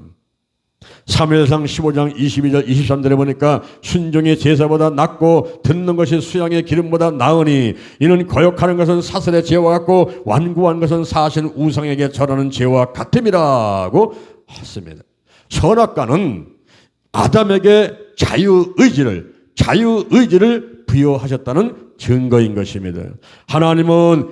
사무엘상 15장 22절 23절에 보니까 순종이 제사보다 낫고 듣는 것이 수양의 기름보다 나으니 이는 거역하는 것은 사슬의 죄와 같고 완고한 것은 사신 우상에게 절하는 죄와 같음이라고 했습니다. 선악과는 아담에게 자유의지를 부여하셨다는 증거인 것입니다. 하나님은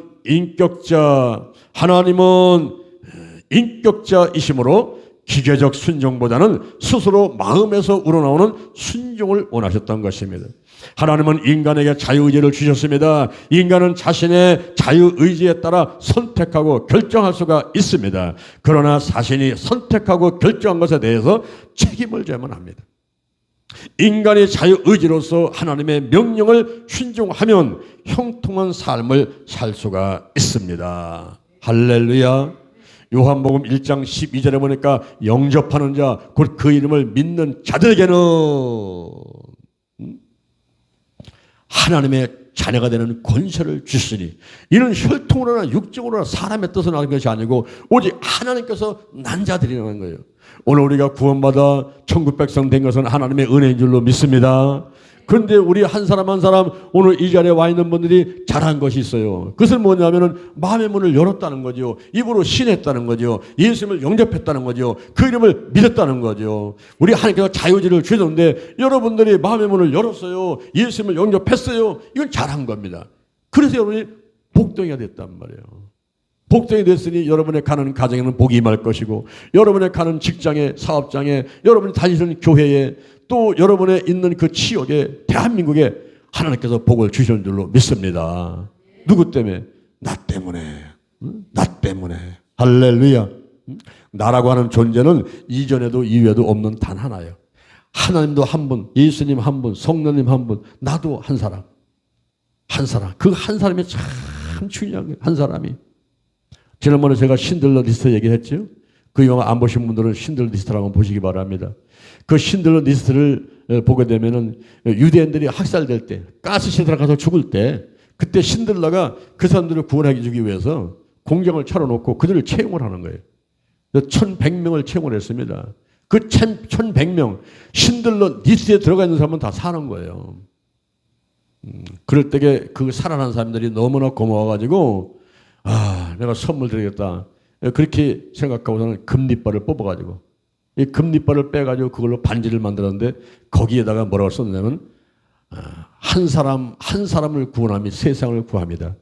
인격자이시므로 기계적 순종보다는 스스로 마음에서 우러나오는 순종을 원하셨던 것입니다. 하나님은 인간에게 자유의지를 주셨습니다. 인간은 자신의 자유의지에 따라 선택하고 결정할 수가 있습니다. 그러나 자신이 선택하고 결정한 것에 대해서 책임을 져야만 합니다. 인간이 자유의지로서 하나님의 명령을 순종하면 형통한 삶을 살 수가 있습니다. 할렐루야. 요한복음 1장 12절에 보니까 영접하는 자 곧 그 이름을 믿는 자들에게는 하나님의 자녀가 되는 권세를 주시니 이는 혈통으로나 육정으로나 사람의 뜻을 나는 것이 아니고 오직 하나님께서 난 자들이라는 거예요. 오늘 우리가 구원받아 천국 백성 된 것은 하나님의 은혜인 줄로 믿습니다. 그런데 우리 한 사람 한 사람 오늘 이 자리에 와 있는 분들이 잘한 것이 있어요. 그것은 뭐냐면은 마음의 문을 열었다는 거죠. 입으로 신했다는 거죠. 예수님을 영접했다는 거죠. 그 이름을 믿었다는 거죠. 우리 하나님께서 자유의지를 주셨는데 여러분들이 마음의 문을 열었어요. 예수님을 영접했어요. 이건 잘한 겁니다. 그래서 여러분이 복덩이가 됐단 말이에요. 복덩이 됐으니 여러분의 가는 가정에는 복이 임할 것이고 여러분의 가는 직장에 사업장에 여러분이 다니는 교회에 또 여러분의 있는 그 지역에 대한민국에 하나님께서 복을 주시는 줄로 믿습니다. 누구 때문에? 나 때문에. 나 때문에. 할렐루야. 나라고 하는 존재는 이전에도 이후에도 없는 단 하나예요. 하나님도 한 분, 예수님 한 분, 성령님 한 분, 나도 한 사람. 한 사람. 그 한 사람이 참 중요한 거예요. 한 사람이. 지난번에 제가 신들러 리스트 얘기했죠. 그 영화 안 보신 분들은 신들러 리스트를 한번 보시기 바랍니다. 그 신들러 리스트를 보게 되면은 유대인들이 학살될 때, 가스실에 가서 죽을 때, 그때 신들러가 그 사람들을 구원하기 주기 위해서 공경을 차려놓고 그들을 채용을 하는 거예요. 1,100명을 채용을 했습니다. 그 1,100명, 신들러 리스트에 들어가 있는 사람은 다 사는 거예요. 그럴 때에 그 살아난 사람들이 너무나 고마워가지고, 내가 선물 드리겠다. 그렇게 생각하고서는 금리발을 뽑아가지고 이 금리발을 빼가지고 그걸로 반지를 만들었는데 거기에다가 뭐라고 썼냐면 한 사람을 구원함이 세상을 구합니다.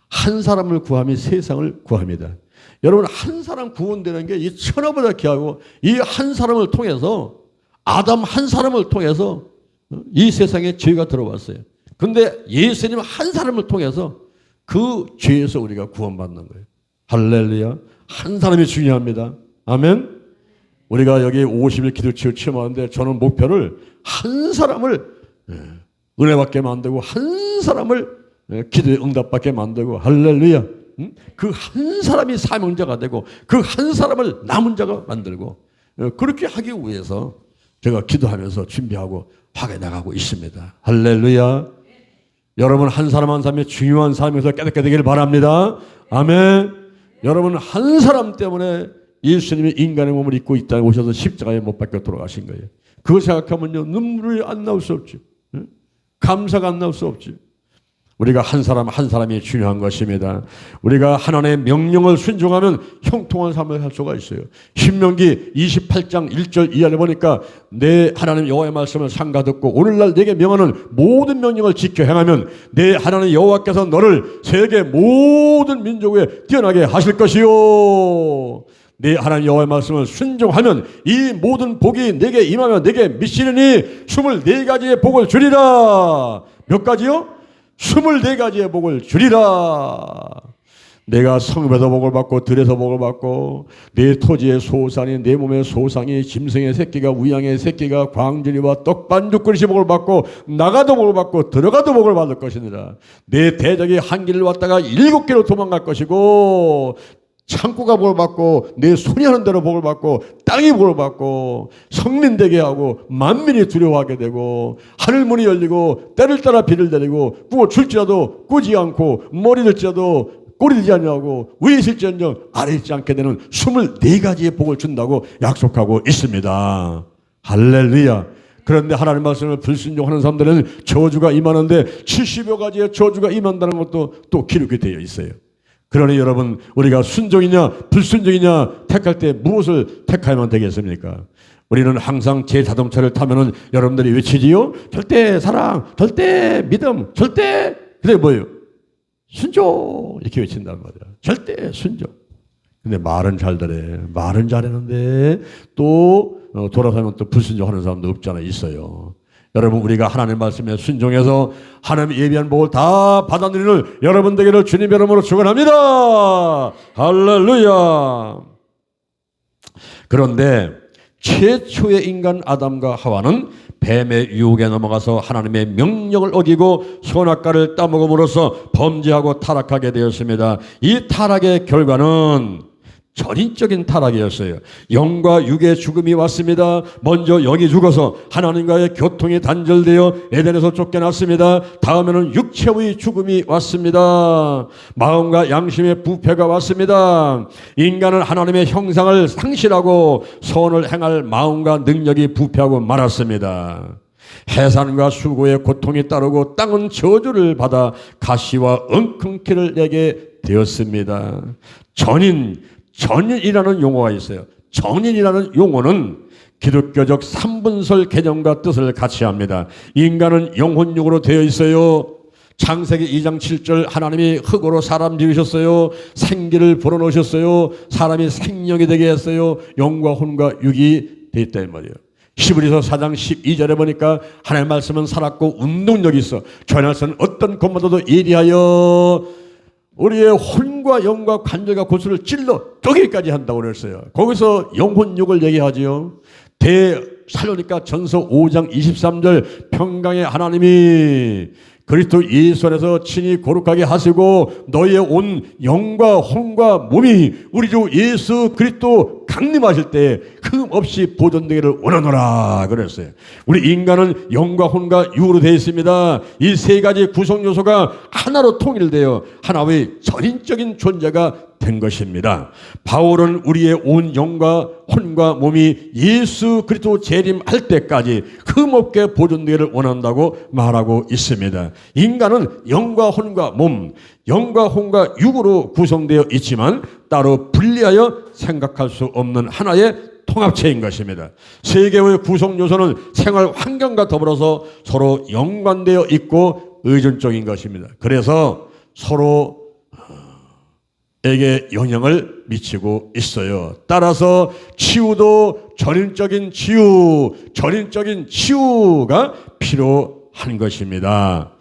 한 사람을 구함이 세상을 구합니다. 여러분 한 사람 구원되는 게 이 천하보다 귀하고 이 한 사람을 통해서 아담 한 사람을 통해서 이 세상에 죄가 들어왔어요. 그런데 예수님 한 사람을 통해서 그 죄에서 우리가 구원받는 거예요. 할렐루야. 한 사람이 중요합니다. 아멘. 우리가 여기 50일 기도치유 체험하는데 저는 목표를 한 사람을 은혜 받게 만들고 한 사람을 기도에 응답받게 만들고 할렐루야. 그 한 사람이 사명자가 되고 그 한 사람을 남은 자가 만들고 그렇게 하기 위해서 제가 기도하면서 준비하고 하게 나가고 있습니다. 할렐루야. 여러분 한 사람 한 사람이 중요한 삶에서 깨닫게 되기를 바랍니다. 아멘. 여러분 한 사람 때문에 예수님이 인간의 몸을 입고 이 땅에 오셔서 십자가에 못 박혀 돌아가신 거예요. 그거 생각하면요 눈물이 안 나올 수 없죠. 감사가 안 나올 수 없죠. 우리가 한 사람 한 사람이 중요한 것입니다. 우리가 하나님의 명령을 순종하면 형통한 삶을 할 수가 있어요. 신명기 28장 1절 이하를 보니까 내 하나님 여호와의 말씀을 삼가 듣고 오늘날 내게 명하는 모든 명령을 지켜 행하면 내 하나님 여호와께서 너를 세계 모든 민족 위에 뛰어나게 하실 것이요. 내 하나님 여호와의 말씀을 순종하면 이 모든 복이 내게 임하며 내게 미치리니 24가지의 복을 주리라. 몇 가지요? 24가지의 복을 주리라. 내가 성읍에서 복을 받고 들에서 복을 받고 내 토지의 소산이 내 몸의 소상이 짐승의 새끼가 우양의 새끼가 광주리와 떡반죽 그릇이 복을 받고 나가도 복을 받고 들어가도 복을 받을 것이니라. 내 대적이 한 길을 왔다가 7개로 도망갈 것이고 창고가 복을 받고 내 손이 하는 대로 복을 받고 땅이 복을 받고 성민 되게 하고 만민이 두려워하게 되고 하늘문이 열리고 때를 따라 비를 내리고 꾸어 줄지라도 꾸지 않고 머리 들지라도 꼬리 들지 아니하고 위에 있을지언정 아래 있지 않게 되는 24가지의 복을 준다고 약속하고 있습니다. 할렐루야. 그런데 하나님 말씀을 불순종하는 사람들은 저주가 임하는데 70여 가지의 저주가 임한다는 것도 또 기록이 되어 있어요. 그러니 여러분 우리가 순종이냐 불순종이냐 택할 때 무엇을 택하면 되겠습니까? 우리는 항상 제 자동차를 타면은 여러분들이 외치지요? 절대 사랑, 절대 믿음, 절대 그게 뭐예요? 순종 이렇게 외친단 말이야. 절대 순종. 근데 말은 잘들해. 말은 잘하는데 또 돌아서면 또 불순종하는 사람도 없잖아. 있어요. 여러분 우리가 하나님 말씀에 순종해서 하나님 예비한 복을 다 받아들이는 여러분 되기를 주님 이름으로 축원합니다. 할렐루야. 그런데 최초의 인간 아담과 하와는 뱀의 유혹에 넘어가서 하나님의 명령을 어기고 선악과를 따먹음으로써 범죄하고 타락하게 되었습니다. 이 타락의 결과는 전인적인 타락이었어요. 영과 육의 죽음이 왔습니다. 먼저 영이 죽어서 하나님과의 교통이 단절되어 에덴에서 쫓겨났습니다. 다음에는 육체의 죽음이 왔습니다. 마음과 양심의 부패가 왔습니다. 인간은 하나님의 형상을 상실하고 선을 행할 마음과 능력이 부패하고 말았습니다. 해산과 수고의 고통이 따르고 땅은 저주를 받아 가시와 엉겅퀴를 내게 되었습니다. 전인이라는 용어가 있어요. 전인이라는 용어는 기독교적 삼분설 개념과 뜻을 같이 합니다. 인간은 영혼육으로 되어 있어요. 창세기 2장 7절 하나님이 흙으로 사람 지으셨어요. 생기를 불어넣으셨어요. 사람이 생명이 되게 했어요. 영과 혼과 육이 되어 있다 이 말이에요. 히브리서 4장 12절에 보니까 하나님의 말씀은 살았고 운동력이 있어 전할선 어떤 것보다도 예리하여 우리의 혼과 영과 관절과 골수를 찔러 쪼개기까지 한다고 그랬어요. 거기서 영혼육을 얘기하지요. 살로니가 전서 5장 23절 평강의 하나님이 그리스도 예수 안에서 친히 거룩하게 하시고 너희의 온 영과 혼과 몸이 우리 주 예수 그리스도 강림하실 때 흠없이 보존되기를 원하노라 그랬어요. 우리 인간은 영과 혼과 육으로 되어 있습니다. 이 세 가지 구성 요소가 하나로 통일되어 하나의 전인적인 존재가 된 것입니다. 바울은 우리의 온 영과 혼과 몸이 예수 그리스도 재림할 때까지 흠없게 보존되기를 원한다고 말하고 있습니다. 인간은 영과 혼과 몸, 영과 혼과 육으로 구성되어 있지만 따로 분리하여 생각할 수 없는 하나의 통합체인 것입니다. 세 개의 구성 요소는 생활 환경과 더불어서 서로 연관되어 있고 의존적인 것입니다. 그래서 서로 에게 영향을 미치고 있어요. 따라서 치유도 전인적인 치유가 필요한 것입니다.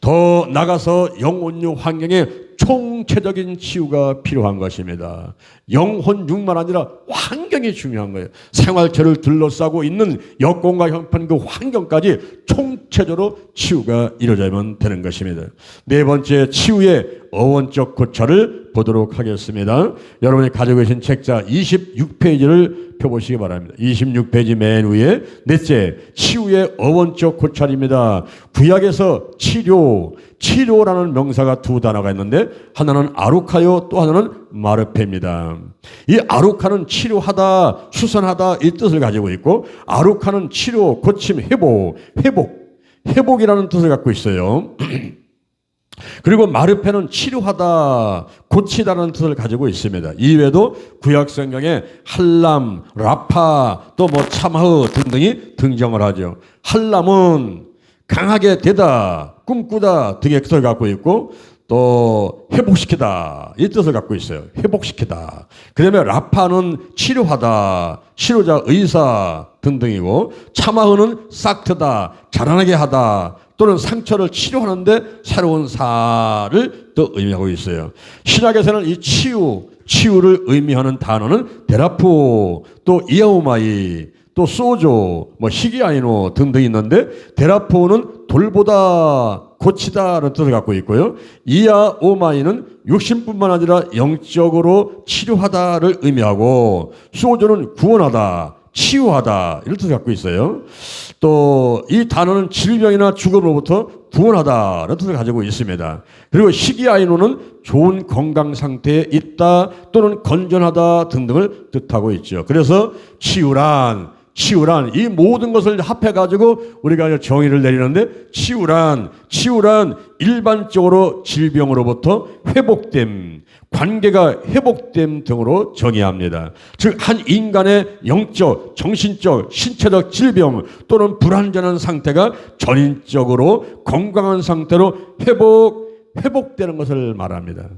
더 나가서 영혼유 환경에 총체적인 치유가 필요한 것입니다. 영혼 육만 아니라 환경이 중요한 거예요. 생활체를 둘러싸고 있는 여건과 형편 그 환경까지 총체적으로 치유가 이루어져야만 되는 것입니다. 네 번째, 치유의 어원적 고찰을 보도록 하겠습니다. 여러분이 가지고 계신 책자 26페이지를 펴보시기 바랍니다. 26페이지 맨 위에 넷째, 치유의 어원적 고찰입니다. 구약에서 치료라는 명사가 두 단어가 있는데 하나는 아루카요, 또 하나는 마르페입니다. 이 아루카는 치료하다, 수선하다 이 뜻을 가지고 있고, 아루카는 치료, 고침, 회복이라는 뜻을 갖고 있어요. 그리고 마르페는 치료하다, 고치다라는 뜻을 가지고 있습니다. 이외에도 구약 성경에 할람, 라파, 또 뭐 참하흐 등등이 등장을 하죠. 할람은 강하게 되다, 꿈꾸다 등의 뜻을 갖고 있고, 또 회복시키다 이 뜻을 갖고 있어요. 회복시키다. 그 다음에 라파는 치료하다, 치료자, 의사 등등이고, 참하흐는 싹트다, 자라나게 하다, 또는 상처를 치료하는데 새로운 살을 또 의미하고 있어요. 신약에서는 이 치유를 의미하는 단어는 데라포, 또 이아오마이, 또 소조, 뭐 히기아이노 등등 있는데, 데라포는 돌보다, 고치다라는 뜻을 갖고 있고요. 이아오마이는 육신뿐만 아니라 영적으로 치료하다를 의미하고, 소조는 구원하다, 치유하다 이런 뜻을 갖고 있어요. 또 이 단어는 질병이나 죽음으로부터 구원하다라는 뜻을 가지고 있습니다. 그리고 히기아이노는 좋은 건강 상태에 있다, 또는 건전하다 등등을 뜻하고 있죠. 그래서 치유란 이 모든 것을 합해가지고 우리가 정의를 내리는데, 치유란 일반적으로 질병으로부터 회복됨, 관계가 회복됨 등으로 정의합니다. 즉, 한 인간의 영적, 정신적, 신체적 질병 또는 불완전한 상태가 전인적으로 건강한 상태로 회복되는 것을 말합니다.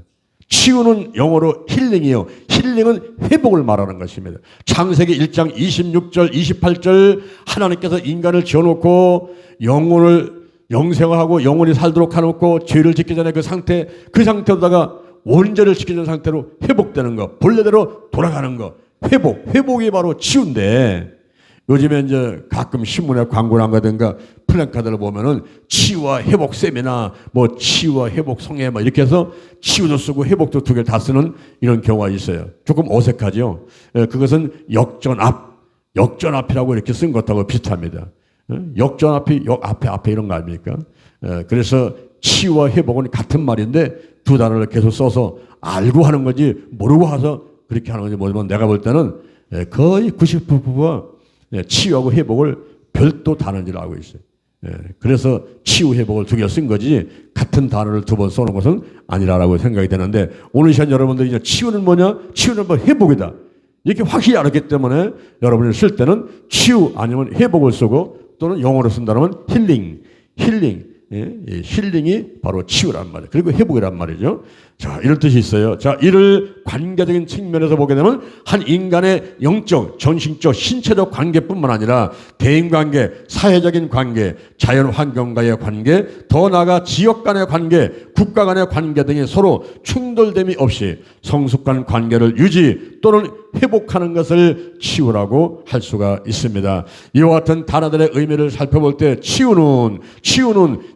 치유는 영어로 힐링이요. 힐링은 회복을 말하는 것입니다. 창세기 1장 26절, 28절 하나님께서 인간을 지어놓고 영혼을 영생하고 영혼이 살도록 해놓고 죄를 짓기 전에 그 상태로다가 원죄를 지키지 않은 상태로 회복되는 것, 본래대로 돌아가는 것, 회복이 바로 치유인데, 요즘에 이제 가끔 신문에 광고를 한 거든가 플랜카드를 보면은 치유와 회복 세미나, 뭐 치유와 회복 성회 뭐 이렇게 해서 치유도 쓰고 회복도 두 개를 다 쓰는 이런 경우가 있어요. 조금 어색하죠. 그것은 역전압이라고 이렇게 쓴 것하고 비슷합니다. 역전압이 앞에 이런 거 아닙니까? 그래서 치유와 회복은 같은 말인데 두 단어를 계속 써서 알고 하는 거지 모르고 해서 그렇게 하는 건지 모르면, 내가 볼 때는 거의 90%가 치유하고 회복을 별도 단어인지를 알고 있어요. 그래서 치유, 회복을 두 개 쓴 거지 같은 단어를 두 번 써놓은 것은 아니라고 생각이 되는데, 오늘 시간 여러분들이 이제 치유는 뭐냐? 치유는 뭐 회복이다. 이렇게 확실히 알았기 때문에 여러분이 쓸 때는 치유 아니면 회복을 쓰고, 또는 영어로 쓴다면 힐링이 바로 치유란 말이에요. 그리고 회복이란 말이죠. 자, 이런 뜻이 있어요. 자, 이를 관계적인 측면에서 보게 되면 한 인간의 영적, 정신적, 신체적 관계뿐만 아니라 대인관계, 사회적인 관계, 자연 환경과의 관계, 더 나아가 지역 간의 관계, 국가 간의 관계 등이 서로 충돌됨이 없이 성숙한 관계를 유지 또는 회복하는 것을 치유라고 할 수가 있습니다. 이와 같은 단어들의 의미를 살펴볼 때 치유는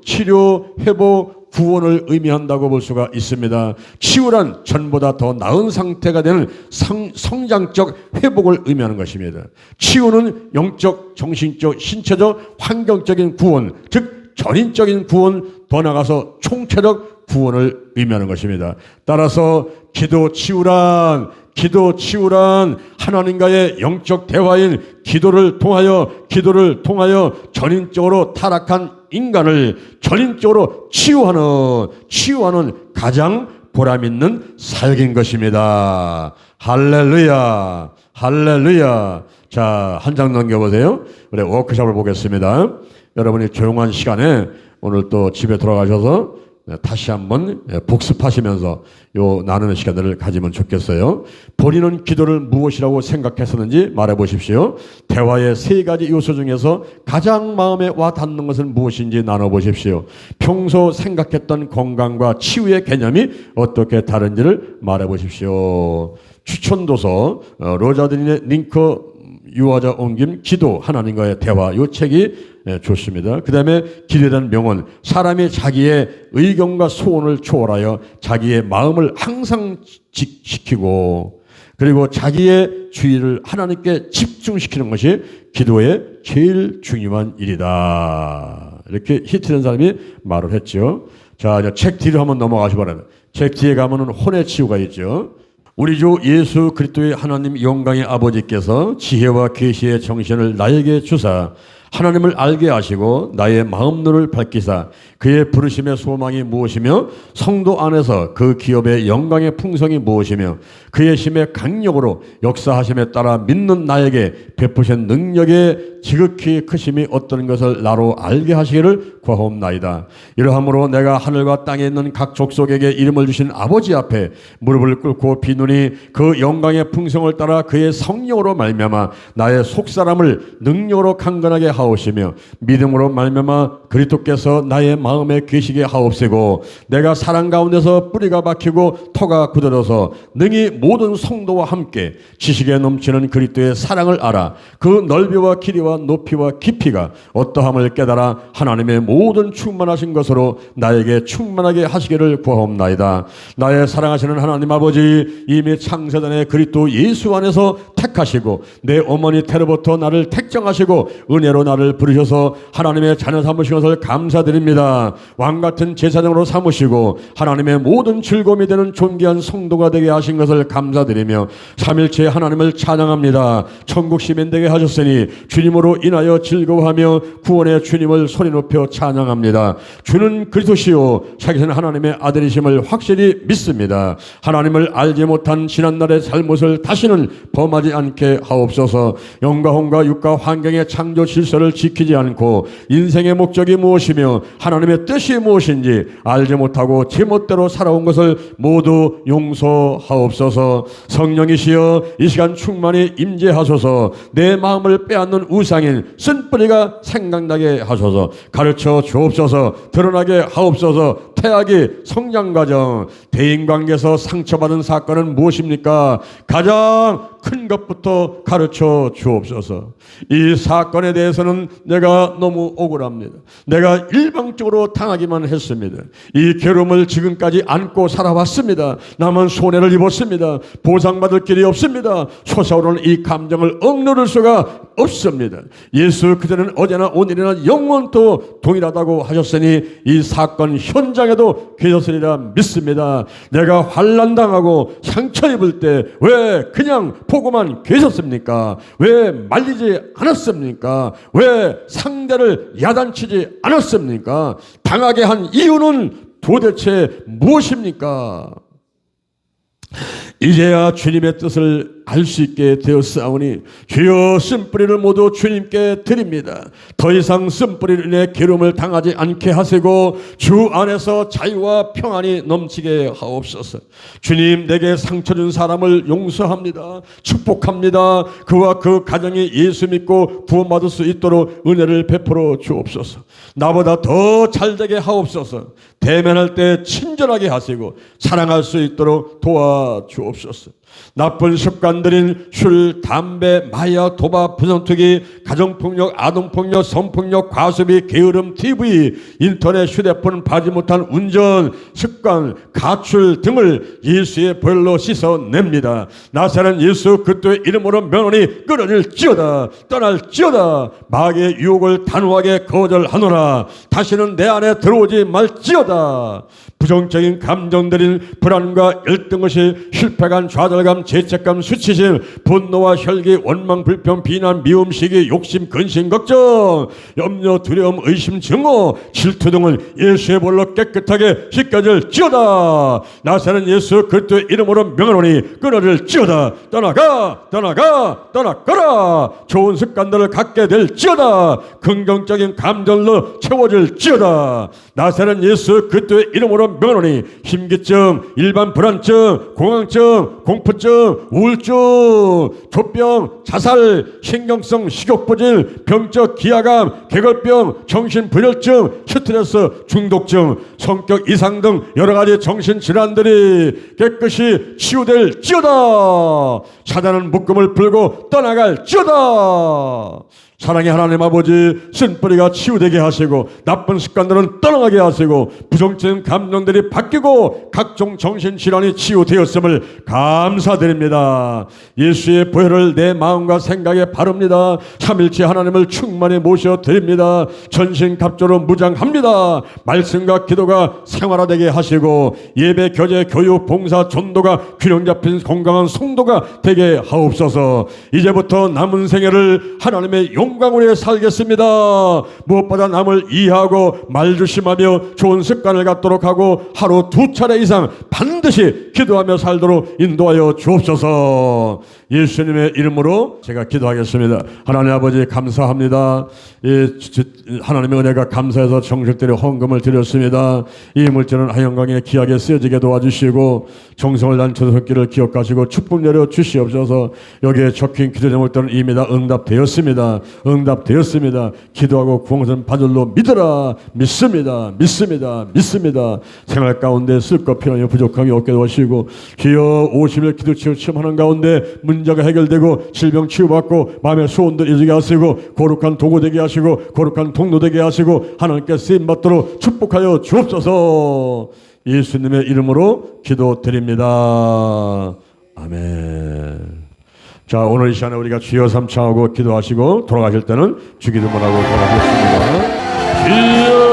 치료, 회복, 구원을 의미한다고 볼 수가 있습니다. 치유란 전보다 더 나은 상태가 되는 성장적 회복을 의미하는 것입니다. 치유는 영적, 정신적, 신체적, 환경적인 구원, 즉 전인적인 구원, 더 나아가서 총체적 구원을 의미하는 것입니다. 따라서 기도 치유란 하나님과의 영적 대화인 기도를 통하여 전인적으로 타락한 인간을 전인적으로 치유하는 가장 보람 있는 사역인 것입니다. 할렐루야. 자, 한 장 넘겨보세요. 우리 워크숍을 보겠습니다. 여러분이 조용한 시간에 오늘 또 집에 돌아가셔서 다시 한번 복습하시면서 요 나누는 시간들을 가지면 좋겠어요. 본인은 기도를 무엇이라고 생각했었는지 말해보십시오. 대화의 세 가지 요소 중에서 가장 마음에 와 닿는 것은 무엇인지 나눠보십시오. 평소 생각했던 건강과 치유의 개념이 어떻게 다른지를 말해보십시오. 추천도서 로자드린의 링커 유화자 옮김 기도 하나님과의 대화 이 책이 좋습니다. 그 다음에 기도에 대한 명언, 사람이 자기의 의견과 소원을 초월하여 자기의 마음을 항상 지키고 그리고 자기의 주의를 하나님께 집중시키는 것이 기도의 제일 중요한 일이다. 이렇게 히트된 사람이 말을 했죠. 자, 이제 책 뒤로 한번 넘어가시 바랍니다. 책 뒤에 가면은 혼의 치유가 있죠. 우리 주 예수 그리스도의 하나님 영광의 아버지께서 지혜와 계시의 정신을 나에게 주사 하나님을 알게 하시고 나의 마음눈을 밝히사 그의 부르심의 소망이 무엇이며 성도 안에서 그 기업의 영광의 풍성이 무엇이며 그의 힘의 강력으로 역사하심에 따라 믿는 나에게 베푸신 능력의 지극히 크심이 어떤 것을 나로 알게 하시기를 구하옵나이다. 이러함으로 내가 하늘과 땅에 있는 각 족속에게 이름을 주신 아버지 앞에 무릎을 꿇고 비누니 그 영광의 풍성을 따라 그의 성령으로 말미암아 나의 속사람을 능력으로 강건하게 하옵시며 믿음으로 말미암아 그리스도께서 나의 마음에 계시게 하옵시고 내가 사랑 가운데서 뿌리가 박히고 터가 굳어져서 능히 모든 성도와 함께 지식에 넘치는 그리스도의 사랑을 알아 그 넓이와 길이와 높이와 깊이가 어떠함을 깨달아 하나님의 모든 충만하신 것으로 나에게 충만하게 하시기를 구하옵나이다. 나의 사랑하시는 하나님 아버지, 이미 창세전에 그리스도 예수 안에서 택하시고 내 어머니 때로부터 나를 택정하시고 은혜로 나를 부르셔서 하나님의 자녀 삼으신 것을 감사드립니다. 왕같은 제사장으로 삼으시고 하나님의 모든 즐거움이 되는 존귀한 성도가 되게 하신 것을 감사드리며 삼일체 하나님을 찬양합니다. 천국 시민 되게 하셨으니 주님으로 인하여 즐거워하며 구원의 주님을 소리 높여 찬양합니다. 주는 그리스도시요 자기는 하나님의 아들이심을 확실히 믿습니다. 하나님을 알지 못한 지난날의 잘못을 다시는 범하지 않게 하옵소서. 영과 혼과 육과 환경의 창조 질서를 지키지 않고 인생의 목적이 무엇이며 하나님의 뜻이 무엇인지 알지 못하고 제멋대로 살아온 것을 모두 용서하옵소서. 성령이시여 이 시간 충만히 임재하소서. 내 마음을 빼앗는 우상인 쓴뿌리가 생각나게 하소서. 가르쳐 주옵소서. 드러나게 하옵소서. 태학의 성장과정, 대인관계에서 상처받은 사건은 무엇입니까? 가장 큰 것부터 가르쳐 주옵소서. 이 사건에 대해서는 내가 너무 억울합니다. 내가 일방적으로 당하기만 했습니다. 이 괴로움을 지금까지 안고 살아왔습니다. 남은 손해를 입었습니다. 보상받을 길이 없습니다. 솟아오르는 이 감정을 억누를 수가 없습니다. 예수 그대는 어제나 오늘이나 영원토 동일하다고 하셨으니 이 사건 현장에도 계셨으리라 믿습니다. 내가 환난당하고 상처 입을 때 왜 그냥 보고만 계셨습니까? 왜 말리지 않았습니까? 왜 상대를 야단치지 않았습니까? 당하게 한 이유는 도대체 무엇입니까? 이제야 주님의 뜻을 알 수 있게 되었사오니 주여 쓴뿌리를 모두 주님께 드립니다. 더 이상 쓴뿌리로 인해 괴로움을 당하지 않게 하시고 주 안에서 자유와 평안이 넘치게 하옵소서. 주님, 내게 상처 준 사람을 용서합니다. 축복합니다. 그와 그 가정이 예수 믿고 구원받을 수 있도록 은혜를 베풀어 주옵소서. 나보다 더 잘되게 하옵소서. 대면할 때 친절하게 하시고 사랑할 수 있도록 도와주옵소서. 나쁜 습관, 습관들인 술, 담배, 마약, 도박, 부정투기, 가정폭력, 아동폭력, 성폭력, 과소비, 게으름, TV, 인터넷, 휴대폰, 바지 못한 운전, 습관, 가출 등을 예수의 보혈로 씻어냅니다. 나사렛 예수 그리스도의 이름으로 명하노니 끊어질지어다, 떠날지어다. 마귀의 유혹을 단호하게 거절하노라. 다시는 내 안에 들어오지 말지어다. 부정적인 감정들인 불안과 열등의식, 실패감, 좌절감, 죄책감, 수치심, 분노와 혈기, 원망, 불평, 비난, 미움, 시기, 욕심, 근심, 걱정, 염려, 두려움, 의심, 증오, 질투 등을 예수의 볼로 깨끗하게 씻겨질지어다. 나사렛 예수 그리스도의 이름으로 명하노니 끊어질지어다. 떠나가라. 좋은 습관들을 갖게 될지어다. 긍정적인 감정으로 채워질지어다. 나사렛 예수 그리스도의 이름으로 명하노니 심기증, 일반 불안증, 공황증, 공포증, 우울증, 조병, 자살, 신경성 식욕부진, 병적 기하감, 개걸병, 정신불혈증, 스트레스, 중독증, 성격 이상 등 여러가지 정신질환들이 깨끗이 치유될지어다. 사단은 묶음을 풀고 떠나갈지어다. 사랑의 하나님 아버지, 쓴뿌리가 치유되게 하시고 나쁜 습관들은 떠나가게 하시고 부정적인 감정들이 바뀌고 각종 정신질환이 치유되었음을 감사드립니다. 예수의 보혈을 내 마음과 생각에 바릅니다. 삼일체 하나님을 충만히 모셔드립니다. 전신갑주로 무장합니다. 말씀과 기도가 생활화되게 하시고 예배, 교제, 교육, 봉사, 전도가 균형 잡힌 건강한 성도가 되게 하옵소서. 이제부터 남은 생애를 하나님의 영광으로 살겠습니다. 무엇보다 남을 이해하고 말조심하며 좋은 습관을 갖도록 하고 하루 2차례 이상 반드시 기도하며 살도록 인도하여 주옵소서. 예수님의 이름으로 제가 기도하겠습니다. 하나님 아버지 감사합니다. 하나님의 은혜가 감사해서 정식들이 헌금을 드렸습니다. 이 물질은 하영광에 귀하게 쓰여지게 도와주시고 정성을 난 초대석기를 기억하시고 축복 내려 주시옵소서. 여기에 적힌 기도 제목들은 이미 다 응답되었습니다. 기도하고 구원을 받을로 믿으라. 믿습니다. 생활 가운데 쓸 것 필요하며 부족하게 없게 도와주시고 주여 50일 기도 체험하는 가운데 문제가 해결되고 질병 치유받고 마음의 소원들 이루게 하시고 거룩한 도구 되게 하시고 거룩한 통로 되게 하시고 하나님께 쓰임받도록 축복하여 주옵소서. 예수님의 이름으로 기도드립니다. 아멘. 자, 오늘 이 시간에 우리가 주여 삼창하고 기도하시고 돌아가실 때는 주기도문하고 돌아가겠습니다. 주여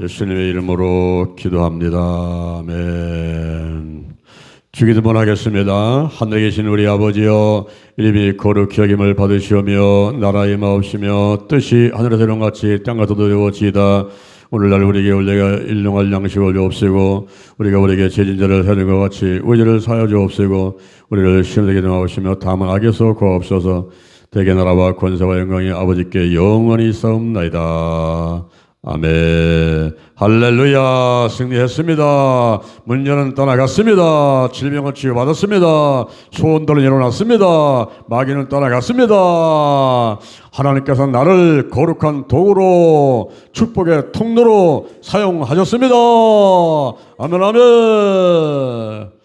예수님의 이름으로 기도합니다. 아멘. 주기도문 하겠습니다. 하늘에 계신 우리 아버지여, 이름이 거룩히 여김을 받으시오며 나라의 마옵시며 뜻이 하늘에서 이룬같이 땅에서도 이루어지이다. 오늘날 우리에게 원래가 일용할 양식을 주옵시고 우리가 우리에게 죄진 자를 사는 것 같이 우리 죄를 사하여 주옵시고 우리를 시험에 들게 하옵시며 다만 악에서 구하옵소서. 대개 나라와 권세와 영광이 아버지께 영원히 있사옵나이다. 아멘. 할렐루야. 승리했습니다. 문제는 떠나갔습니다. 질병은 치유받았습니다. 소원들은 일어났습니다. 마귀는 떠나갔습니다. 하나님께서 나를 거룩한 도구로 축복의 통로로 사용하셨습니다. 아멘 아멘.